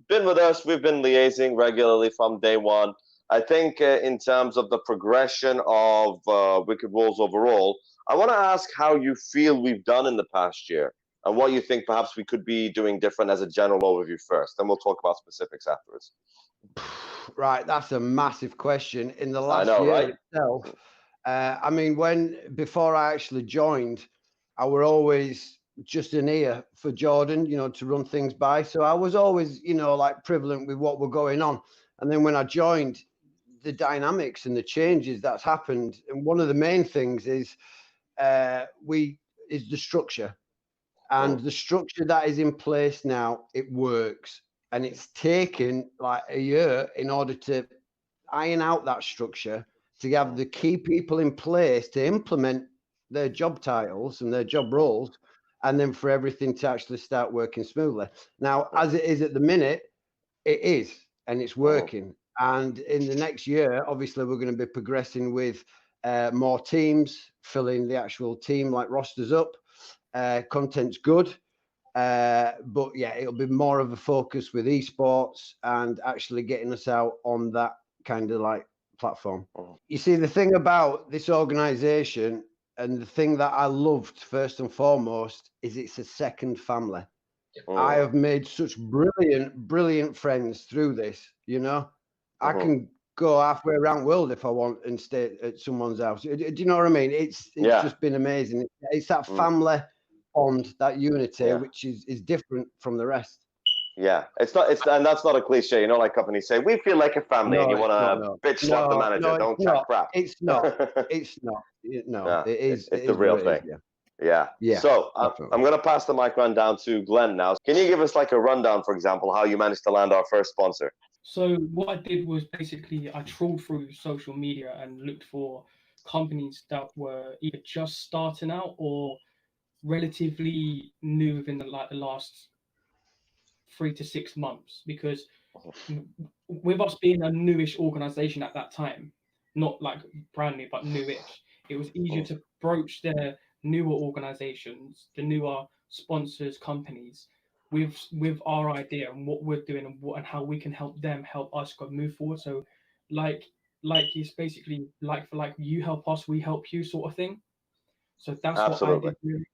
Been with us. We've been liaising regularly from day one. I think in terms of the progression of Wicked Wolves overall, I want to ask how you feel we've done in the past year and what you think perhaps we could be doing different as a general overview first. Then we'll talk about specifics afterwards. Right, that's a massive question. In the last I know, year right? itself, I mean, before I actually joined, I were always just an ear for Jordan, to run things by. So I was always, like prevalent with what were going on. And then when I joined, the dynamics and the changes that's happened, and one of the main things is the structure, and the structure that is in place now, it works, and it's taken like a year in order to iron out that structure, to have the key people in place to implement their job titles and their job roles, and then for everything to actually start working smoothly. Now, as it is at the minute, it is, and it's working. And in the next year, obviously, we're going to be progressing with more teams, filling the actual team like rosters up. Content's good. But yeah, it'll be more of a focus with esports and actually getting us out on that kind of like platform. You see, the thing about this organization and the thing that I loved first and foremost is it's a second family. I have made such brilliant friends through this, I can go halfway around the world if I want and stay at someone's house. Do you know what I mean? It's just been amazing. It's that family bond, that unity, which is different from the rest. Yeah, and that's not a cliche. Like companies say, we feel like a family, and you want to bitch slap the manager. Don't chat crap. It's not. It's not. No, it is. It's the real thing. Yeah. So I'm going to pass the mic on down to Glenn now. Can you give us like a rundown, for example, how you managed to land our first sponsor? So what I did was basically I trawled through social media and looked for companies that were either just starting out or relatively new within the last 3 to 6 months, because with us being a newish organization at that time, not like brand new but newish, it was easier to approach the newer organizations, the newer sponsors, companies with our idea and what we're doing and how we can help them help us move forward. So like it's basically like for like, you help us, we help you sort of thing. So that's Absolutely. what I did really.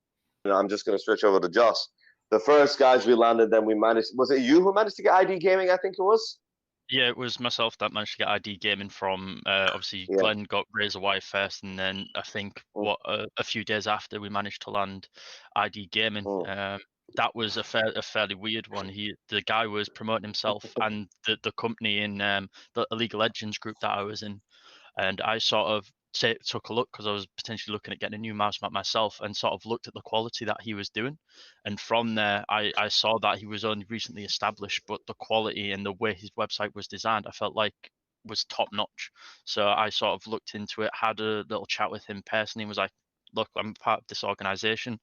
I'm just going to switch over to Joss. The first guys we landed, then we managed. Was it you who managed to get ID Gaming? I think it was. Yeah, it was myself that managed to get ID Gaming from. Obviously, Glenn got Razor Wire first, and then I think a few days after we managed to land ID Gaming. That was a fairly weird one. The guy was promoting himself and the company in the League of Legends group that I was in, and I sort of took a look because I was potentially looking at getting a new mouse mat myself, and sort of looked at the quality that he was doing, and from there I saw that he was only recently established, but the quality and the way his website was designed I felt like was top notch. So I sort of looked into it, had a little chat with him personally, and was like, look, I'm part of this organization.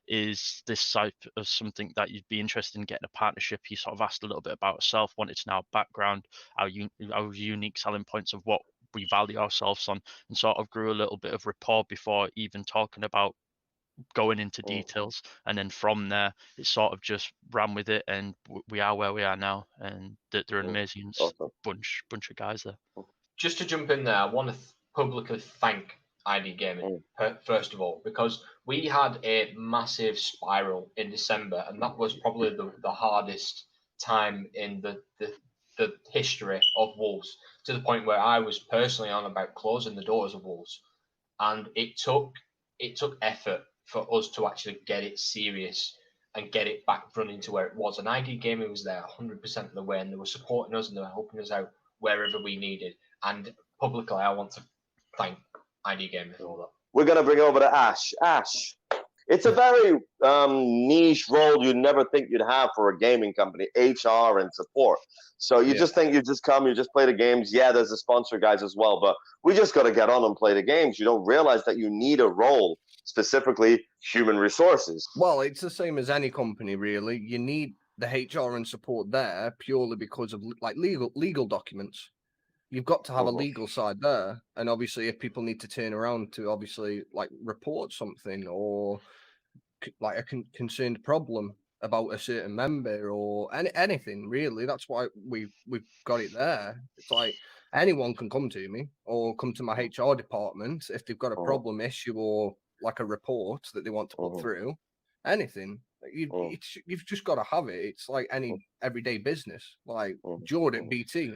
Is this type of something that you'd be interested in getting a partnership? He sort of asked a little bit about himself, wanted to know our background, our unique selling points of what we value ourselves on, and sort of grew a little bit of rapport before even talking about going into details, and then from there it sort of just ran with it, and we are where we are now, and they're an amazing bunch of guys there. Just to jump in there, I want to publicly thank ID Gaming first of all, because we had a massive spiral in December, and that was probably the hardest time in the history of Wolves, to the point where I was personally on about closing the doors of Wolves, and it took effort for us to actually get it serious and get it back running to where it was. And ID Gaming was there 100% of the way, and they were supporting us and they were helping us out wherever we needed. And publicly, I want to thank ID Gaming for all that. We're going to bring over to Ash. Ash, it's a very niche role you'd never think you'd have for a gaming company, HR and support. So you just think you just come, you just play the games. Yeah, there's the sponsor guys as well, but we just got to get on and play the games. You don't realize that you need a role, specifically human resources. Well, it's the same as any company, really. You need the HR and support there purely because of like legal documents. You've got to have a legal side there, and obviously, if people need to turn around to obviously like report something or like a concerned problem about a certain member or anything, really, that's why we've got it there. It's like anyone can come to me or come to my HR department if they've got a problem, issue, or like a report that they want to put through. Anything. You've just got to have it. It's like any everyday business. Like Jordan, BT,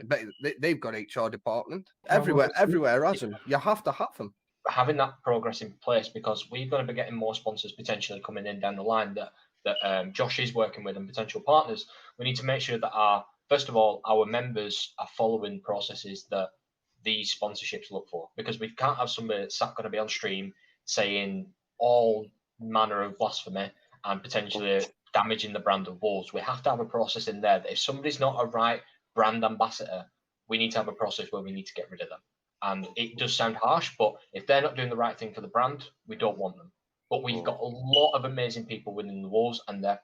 they've got HR department. Everywhere has them. You have to have them. Having that progress in place, because we're going to be getting more sponsors potentially coming in down the line that Josh is working with, and potential partners. We need to make sure that first of all, our members are following processes that these sponsorships look for, because we can't have somebody that's going to be on stream saying all manner of blasphemy and potentially damaging the brand of Wolves. We have to have a process in there that if somebody's not a right brand ambassador, we need to have a process where we need to get rid of them. And it does sound harsh, but if they're not doing the right thing for the brand, we don't want them. But we've got a lot of amazing people within the Wolves, and they're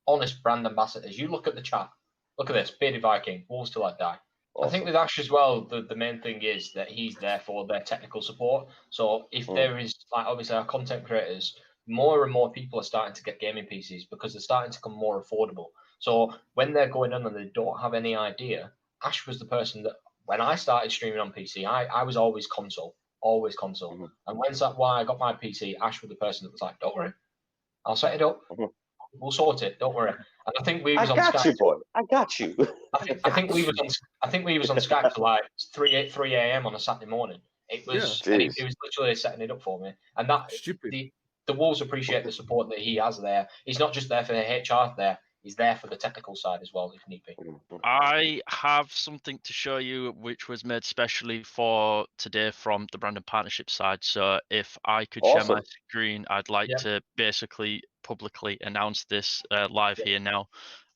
honest brand ambassadors. You look at the chat. Look at this. Bearded Viking, Wolves till I die. Awesome. I think with Ash as well, the main thing is that he's there for their technical support. So if there is, like, obviously our content creators, more and more people are starting to get gaming PCs because they're starting to become more affordable. So when they're going on and they don't have any idea, Ash was the person that, when I started streaming on PC, I was always console. And when I got my PC, Ash was the person that was like, don't worry, I'll set it up. We'll sort it. Don't worry. And I think we was on Skype. I got you. I think we was on Skype for like 3 a.m. on a Saturday morning. It was it was literally setting it up for me. And that the Wolves appreciate the support that he has there. He's not just there for the HR there. He's there for the technical side as well, if need be. I have something to show you, which was made specially for today from the brand and partnership side. So if I could share my screen, I'd like to basically publicly announce this live here now.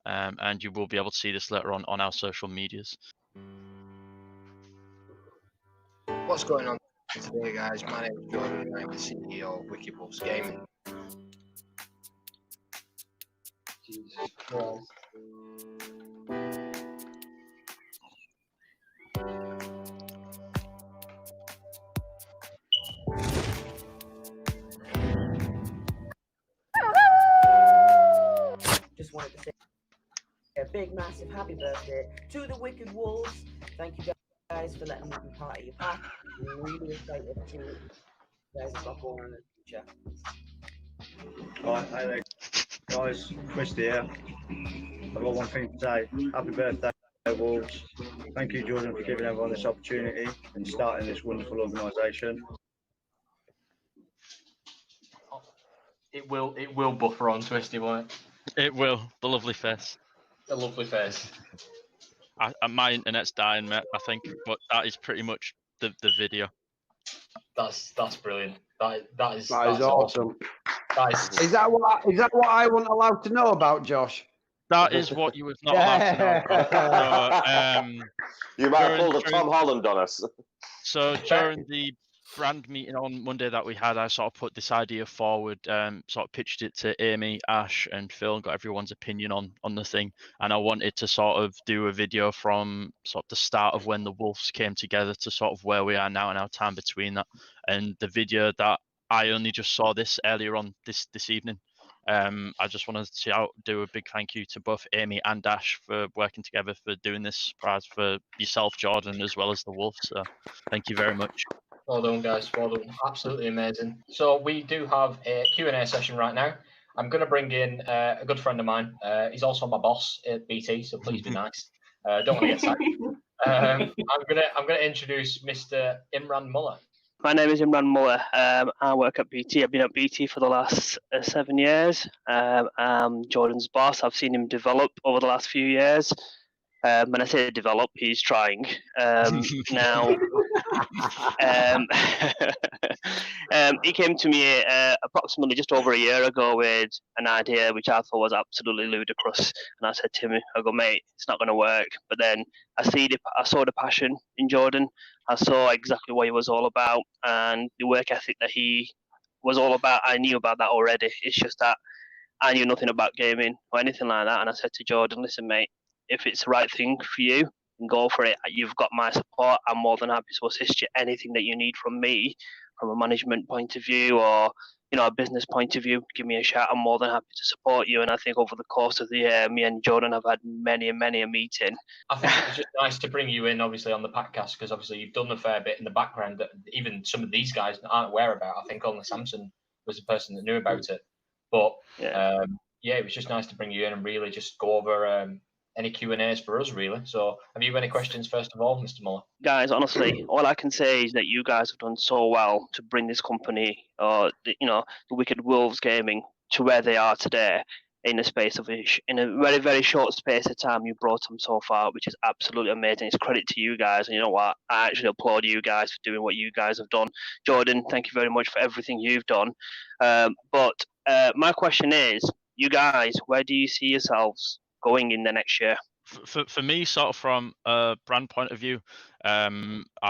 And you will be able to see this later on our social medias. What's going on today, guys? My name is Jordan, and I'm the CEO of Wicked Wolves Gaming. Jesus Christ. Just wanted to say a big, massive happy birthday to the Wicked Wolves. Thank you guys for letting me be part of your pack. I'm really excited to see what you guys have got going on in the future. Right, hey there, guys. Twisty here. I've got one thing to say. Happy birthday, Wolves. Thank you, Jordan, for giving everyone this opportunity and starting this wonderful organisation. It will buffer on Twisty, won't it? It will. The lovely face. The lovely face. My internet's dying, mate, I think, but that is pretty much the video. That's brilliant. That is awesome. Is that what I wasn't allowed to know about, Josh? That is what you was not allowed to know. So, you might have pulled a Tom Holland on us. So during the brand meeting on Monday that we had, I sort of put this idea forward, sort of pitched it to Amy, Ash, and Phil, got everyone's opinion on the thing, and I wanted to sort of do a video from sort of the start of when the Wolves came together to sort of where we are now and our time between that. And the video that I only just saw this earlier on this evening. I just want to do a big thank you to both Amy and Dash for working together for doing this surprise for yourself, Jordan, as well as the Wolf. So thank you very much. Well done, guys. Well done. Absolutely amazing. So we do have a Q&A session right now. I'm going to bring in a good friend of mine. He's also my boss at BT, so please be nice. Don't want to get sacked. I'm gonna introduce Mr. Imran Muller. My name is Imran Muller. I work at BT. I've been at BT for the last 7 years. I'm Jordan's boss. I've seen him develop over the last few years. When I say develop, he's trying. Now, he came to me approximately just over a year ago with an idea which I thought was absolutely ludicrous. And I said to him, I go, mate, it's not going to work. But then I saw the passion in Jordan. I saw exactly what he was all about, and the work ethic that he was all about. I knew about that already. It's just that I knew nothing about gaming or anything like that. And I said to Jordan, listen, mate, if it's the right thing for you, go for it. You've got my support. I'm more than happy to assist you. Anything that you need from me, from a management point of view or a business point of view, give me a shout. I'm more than happy to support you. And I think over the course of the year, me and Jordan have had many a meeting. I think it was just nice to bring you in, obviously, on the Packcast, because obviously you've done a fair bit in the background that even some of these guys aren't aware about. I think only Samson was the person that knew about it. But it was just nice to bring you in and really just go over any Q&As for us, really. So have you any questions, first of all, Mr. Muller? Guys, honestly, all I can say is that you guys have done so well to bring this company, the Wicked Wolves Gaming, to where they are today in a very, very short space of time. You brought them so far, which is absolutely amazing. It's credit to you guys. And you know what? I actually applaud you guys for doing what you guys have done. Jordan, thank you very much for everything you've done. But my question is, you guys, where do you see yourselves going in the next year? For me, sort of from a brand point of view, I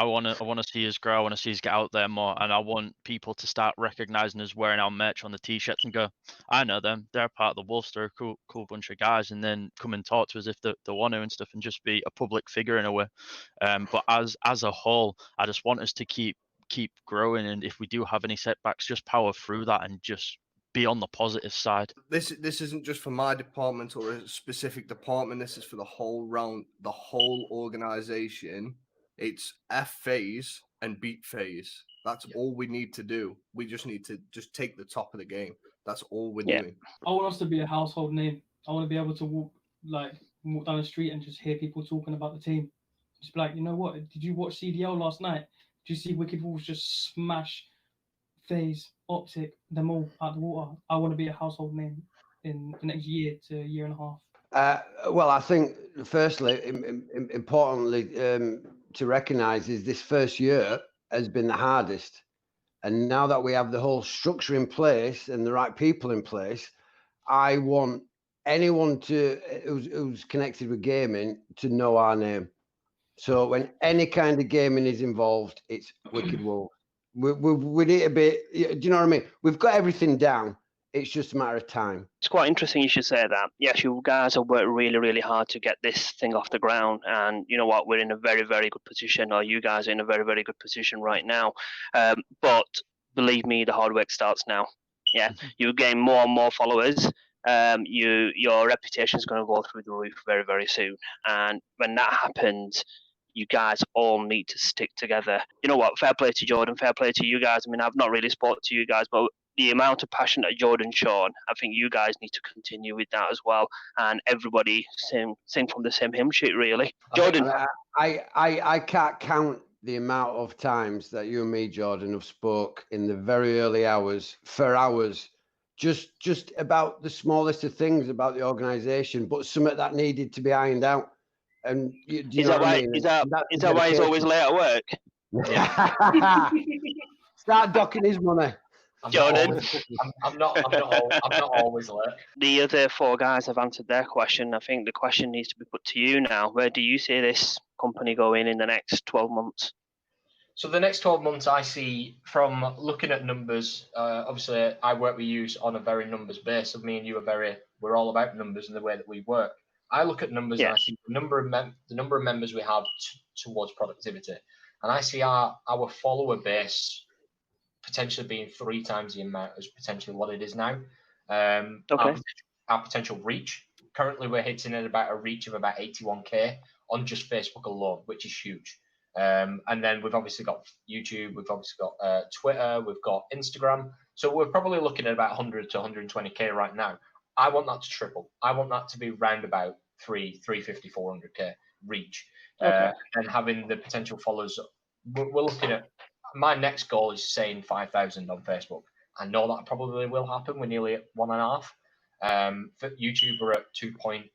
want to see us grow. I want to see us get out there more, and I want people to start recognizing us wearing our merch on the t-shirts and go, I know them. They're part of the Wolves. They're a cool bunch of guys, and then come and talk to us if they want to and stuff, and just be a public figure in a way. But as a whole, I just want us to keep growing, and if we do have any setbacks, just power through that and just be on the positive side. This isn't just for my department or a specific department. This is for the whole organization. It's F phase and beat phase. That's all we need to do. We just need to take the top of the game. That's all we're doing. I want us to be a household name. I want to be able to walk down the street and just hear people talking about the team. Just be like, you know what? Did you watch CDL last night? Did you see Wicked Wolves just smash FaZe, Optic, them all out the water? I want to be a household name in the next year to a year and a half. Well, I think firstly, importantly, to recognise is this first year has been the hardest, and now that we have the whole structure in place and the right people in place, I want anyone who's connected with gaming to know our name. So when any kind of gaming is involved, it's Wicked Wolves. We need a bit. Do you know what I mean? We've got everything down. It's just a matter of time. It's quite interesting you should say that. Yes, you guys have worked really, really hard to get this thing off the ground. And you know what? We're in a very, very good position, or you guys are in a very, very good position right now. But believe me, the hard work starts now. Yeah, you gain more and more followers. Your reputation is going to go through the roof very, very soon. And when that happens, you guys all need to stick together. You know what? Fair play to Jordan. Fair play to you guys. I mean, I've not really spoken to you guys, but the amount of passion that Jordan's shown, I think you guys need to continue with that as well. And everybody sing from the same hymn sheet, really. Jordan. I can't count the amount of times that you and me, Jordan, have spoke in the very early hours, for hours, just about the smallest of things about the organisation, but something that needed to be ironed out. And is that why? Is that why he's always late at work? Start docking his money, Jordan. I'm not always late. The other four guys have answered their question. I think the question needs to be put to you now. Where do you see this company going in the next 12 months? So the next 12 months, I see from looking at numbers. Obviously, I work with you on a very numbers base. Me and you we're all about numbers and the way that we work. I look at numbers and I see the number of members we have towards productivity, and I see our follower base potentially being 3 times the amount as potentially what it is now. Okay. Our potential reach. Currently, we're hitting at about a reach of about 81k on just Facebook alone, which is huge. And then we've obviously got YouTube, we've obviously got Twitter, we've got Instagram. So we're probably looking at about 100 to 120k right now. I want that to triple. I want that to be round about 350, 400k reach. Okay. And having the potential followers, we're looking at, my next goal is saying 5,000 on Facebook. I know that probably will happen. We're nearly at 1.5. For YouTube, we're at 2.3,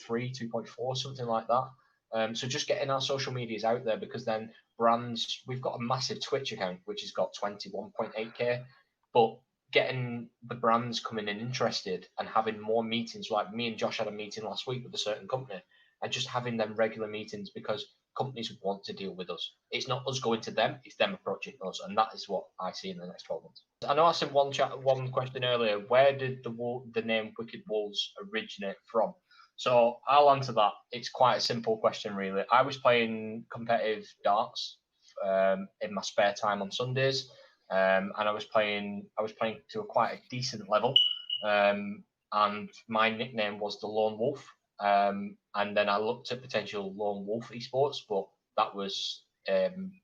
2.4, something like that. So just getting our social medias out there, because then brands, we've got a massive Twitch account, which has got 21.8k, but getting the brands coming in interested and having more meetings, like me and Josh had a meeting last week with a certain company, and just having them regular meetings, because companies want to deal with us. It's not us going to them, it's them approaching us, and that is what I see in the next 12 months. I know I said one question earlier, where did the name Wicked Wolves originate from? So I'll answer that. It's quite a simple question, really. I was playing competitive darts in my spare time on Sundays, and I was playing to a quite a decent level, and my nickname was the Lone Wolf. And then I looked at potential Lone Wolf Esports, but that was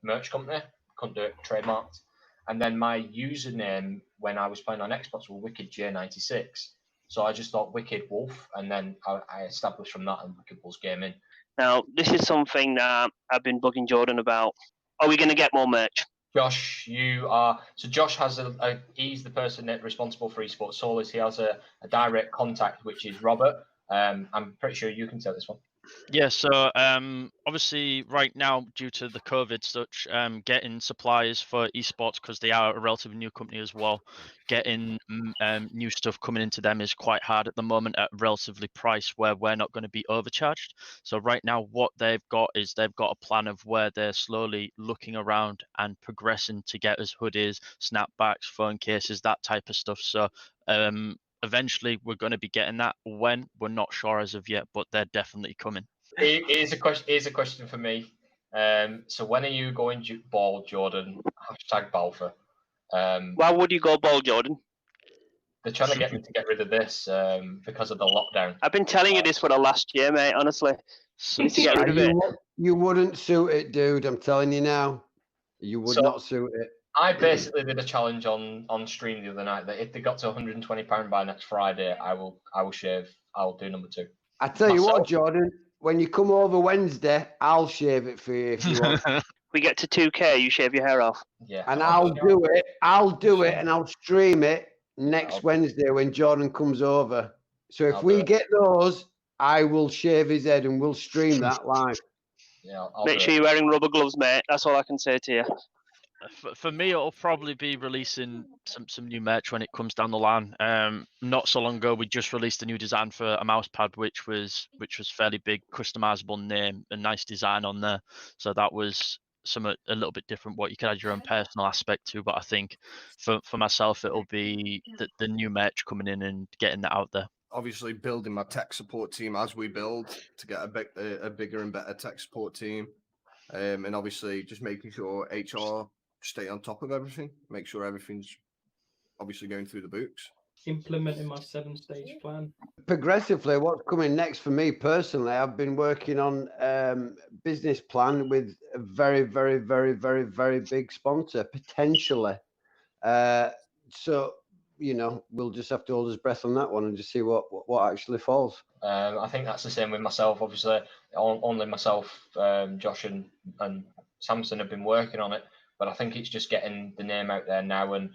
merch company, couldn't do it, trademarked. And then my username when I was playing on Xbox was Wicked J96. So I just thought Wicked Wolf, and then I established from that and Wicked Wolves Gaming. Now, this is something that I've been bugging Jordan about. Are we going to get more merch? Josh, Josh has he's the person that responsible for esports solos. He has a direct contact, which is Robert. I'm pretty sure you can tell this one. Yeah, so obviously right now, due to the COVID such, getting suppliers for esports, because they are a relatively new company as well, getting new stuff coming into them is quite hard at the moment at relatively price where we're not going to be overcharged. So right now what they've got is they've got a plan of where they're slowly looking around and progressing to get us hoodies, snapbacks, phone cases, that type of stuff. So eventually we're going to be getting that. When, we're not sure as of yet, but they're definitely coming. Here's a question for me. So when are you going bald, Jordan? #Balfour. Why would you go bald, Jordan? They're trying to get me to get rid of this because of the lockdown. I've been telling you this for the last year, mate, honestly. You need to get rid of it. You wouldn't suit it, dude. I'm telling you now. You would not suit it. I basically did a challenge on stream the other night that if they got to £120 by next Friday, I will shave. I'll do number 2. I tell you what, Jordan, when you come over Wednesday, I'll shave it for you if you want. We get to 2K, you shave your hair off. Yeah. And I'll do it. I'll do it, and I'll stream it next Wednesday when Jordan comes over. So if we get those, I will shave his head and we'll stream that live. Yeah. Make sure you're wearing rubber gloves, mate. That's all I can say to you. For me, it'll probably be releasing some new merch when it comes down the line. Not so long ago, we just released a new design for a mouse pad, which was fairly big, customizable name, a nice design on there. So that was a little bit different, what you could add your own personal aspect to. But I think for myself, it'll be the new merch coming in and getting that out there. Obviously, building my tech support team as we build to get a bigger and better tech support team, and obviously just making sure HR stay on top of everything, make sure everything's obviously going through the books. Implementing my 7-stage plan. Progressively, what's coming next for me personally, I've been working on business plan with a very, very, very, very, very big sponsor, potentially. So, we'll just have to hold his breath on that one and just see what actually falls. I think that's the same with myself. Obviously, only myself, Josh and Samson have been working on it. But I think it's just getting the name out there now and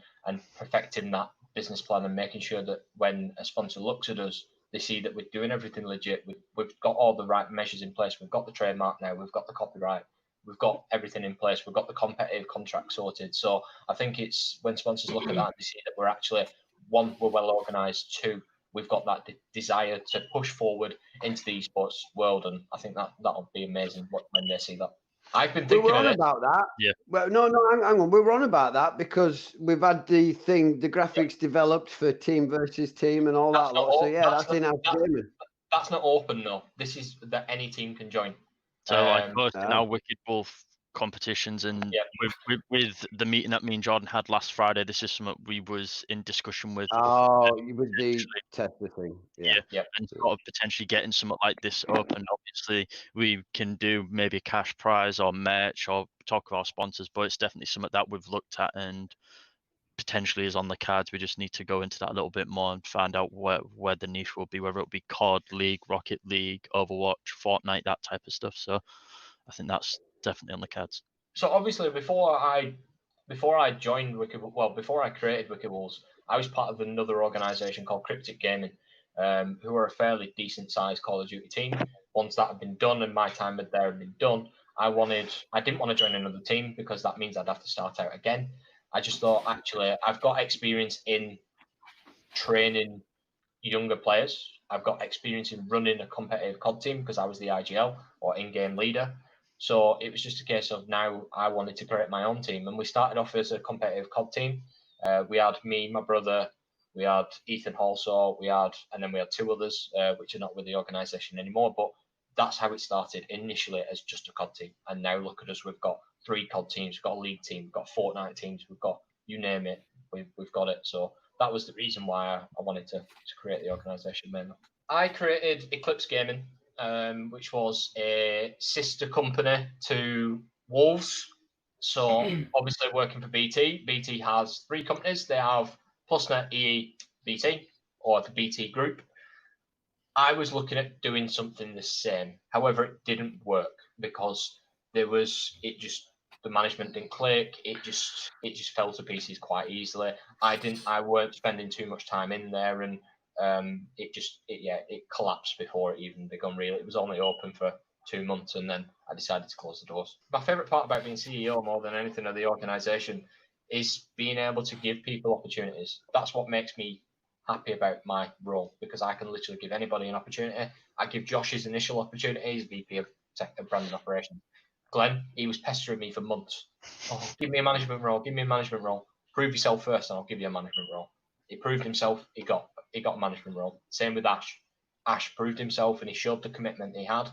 perfecting that business plan and making sure that when a sponsor looks at us, they see that we're doing everything legit. We've got all the right measures in place. We've got the trademark now. We've got the copyright. We've got everything in place. We've got the competitive contract sorted. So I think it's when sponsors look at that and they see that we're actually, 1, we're well organised. 2, we've got that desire to push forward into the esports world. And I think that'll be amazing when they see that. I've been thinking we were on about that. Yeah. Well, no, hang on. We were on about that because we've had the graphics developed for team versus team and all that lot. So yeah, that's in-house gaming. That's not open though. This is that any team can join. So like now Wicked Wolf competitions, and with the meeting that me and Jordan had last Friday, this is something we was in discussion with. Oh, with the tester thing. Yeah. And sort of potentially getting something like this open. Obviously, we can do maybe a cash prize or merch or talk with our sponsors, but it's definitely something that we've looked at and potentially is on the cards. We just need to go into that a little bit more and find out where the niche will be, whether it'll be COD, League, Rocket League, Overwatch, Fortnite, that type of stuff. So I think that's definitely on the cards. So obviously, before I joined before I created Wicked Wolves, I was part of another organisation called Cryptic Gaming, who are a fairly decent sized Call of Duty team. Once that had been done and my time there had been done, I didn't want to join another team because that means I'd have to start out again. I just thought, actually, I've got experience in training younger players. I've got experience in running a competitive COD team because I was the IGL or in-game leader. So it was just a case of now I wanted to create my own team. And we started off as a competitive COD team. We had me, my brother, we had Ethan Halsaw, and then we had two others, which are not with the organisation anymore. But that's how it started initially as just a COD team. And now look at us, we've got 3 COD teams, we've got a league team, we've got Fortnite teams, we've got, you name it, we've got it. So that was the reason why I wanted to create the organisation mainly. I created Eclipse Gaming, which was a sister company to Wolves. So obviously working for BT. BT has 3 companies. They have Plusnet, EE, BT, or the BT Group. I was looking at doing something the same. However, it didn't work because the management didn't click. It just fell to pieces quite easily. I weren't spending too much time in there, and it collapsed before it even begun. Really, it was only open for 2 months, and then I decided to close the doors. My favorite part about being CEO more than anything of the organization is being able to give people opportunities. That's what makes me happy about my role, because I can literally give anybody an opportunity. I give Josh his initial opportunity as VP of Tech and Branding Operations. Glenn, he was pestering me for months. Oh, give me a management role. Give me a management role. Prove yourself first, and I'll give you a management role. He proved himself. He got a management role. Same with Ash. Ash proved himself, and he showed the commitment he had.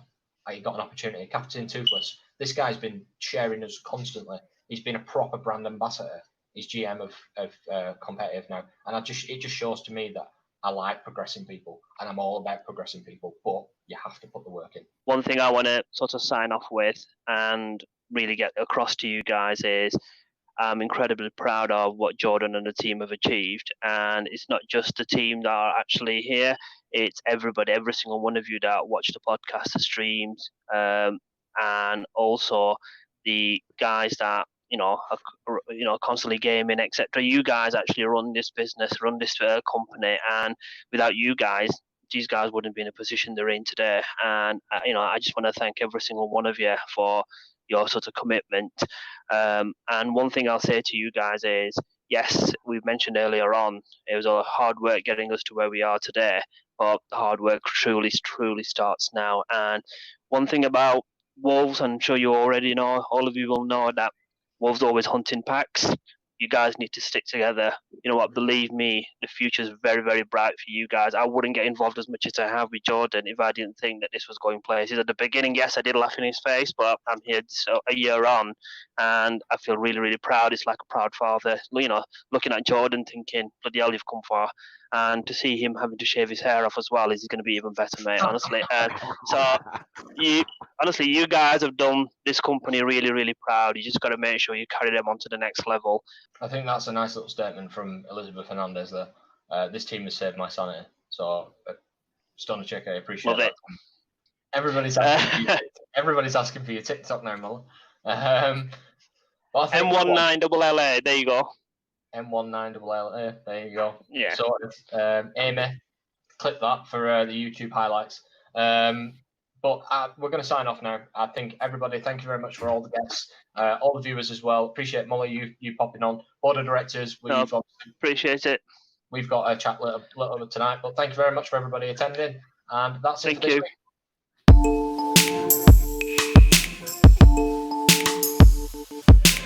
He got an opportunity. Captain Toothless. This guy's been sharing us constantly. He's been a proper brand ambassador. He's GM of competitive now, and it just shows to me that I like progressing people, and I'm all about progressing people, but you have to put the work in. One thing I want to sort of sign off with and really get across to you guys is I'm incredibly proud of what Jordan and the team have achieved. And it's not just the team that are actually here, it's everybody, every single one of you that watch the podcast, the streams, and also the guys that are constantly gaming, etc. You guys actually run this business, run this company, and without you guys, these guys wouldn't be in a position they're in today. And I just want to thank every single one of you for your sort of commitment. And one thing I'll say to you guys is, yes, we've mentioned earlier on, it was a hard work getting us to where we are today, but the hard work truly starts now. And one thing about Wolves, I'm sure you already know, all of you will know that Wolves always hunting packs. You guys need to stick together. You know what? Believe me, the future is very, very bright for you guys. I wouldn't get involved as much as I have with Jordan if I didn't think that this was going places. At the beginning, yes, I did laugh in his face, but I'm here a year on, and I feel really, really proud. It's like a proud father, looking at Jordan thinking, bloody hell, you've come far. And to see him having to shave his hair off as well is going to be even better, mate, honestly. And so, you guys have done this company really, really proud. You just got to make sure you carry them on to the next level. I think that's a nice little statement from Elizabeth Hernandez there. This team has saved my sanity. So, Stunner Chick, I appreciate that. Everybody's asking for your TikTok now, Muller. M19LLA, there you go. M19LLA, there you go. Yeah. So, Amy, clip that for the YouTube highlights. But we're going to sign off now. I think everybody, thank you very much for all the guests, all the viewers as well. Appreciate Muller, you popping on. Board of directors, appreciate it. We've got a chat later tonight. But thank you very much for everybody attending. And that's it for this week.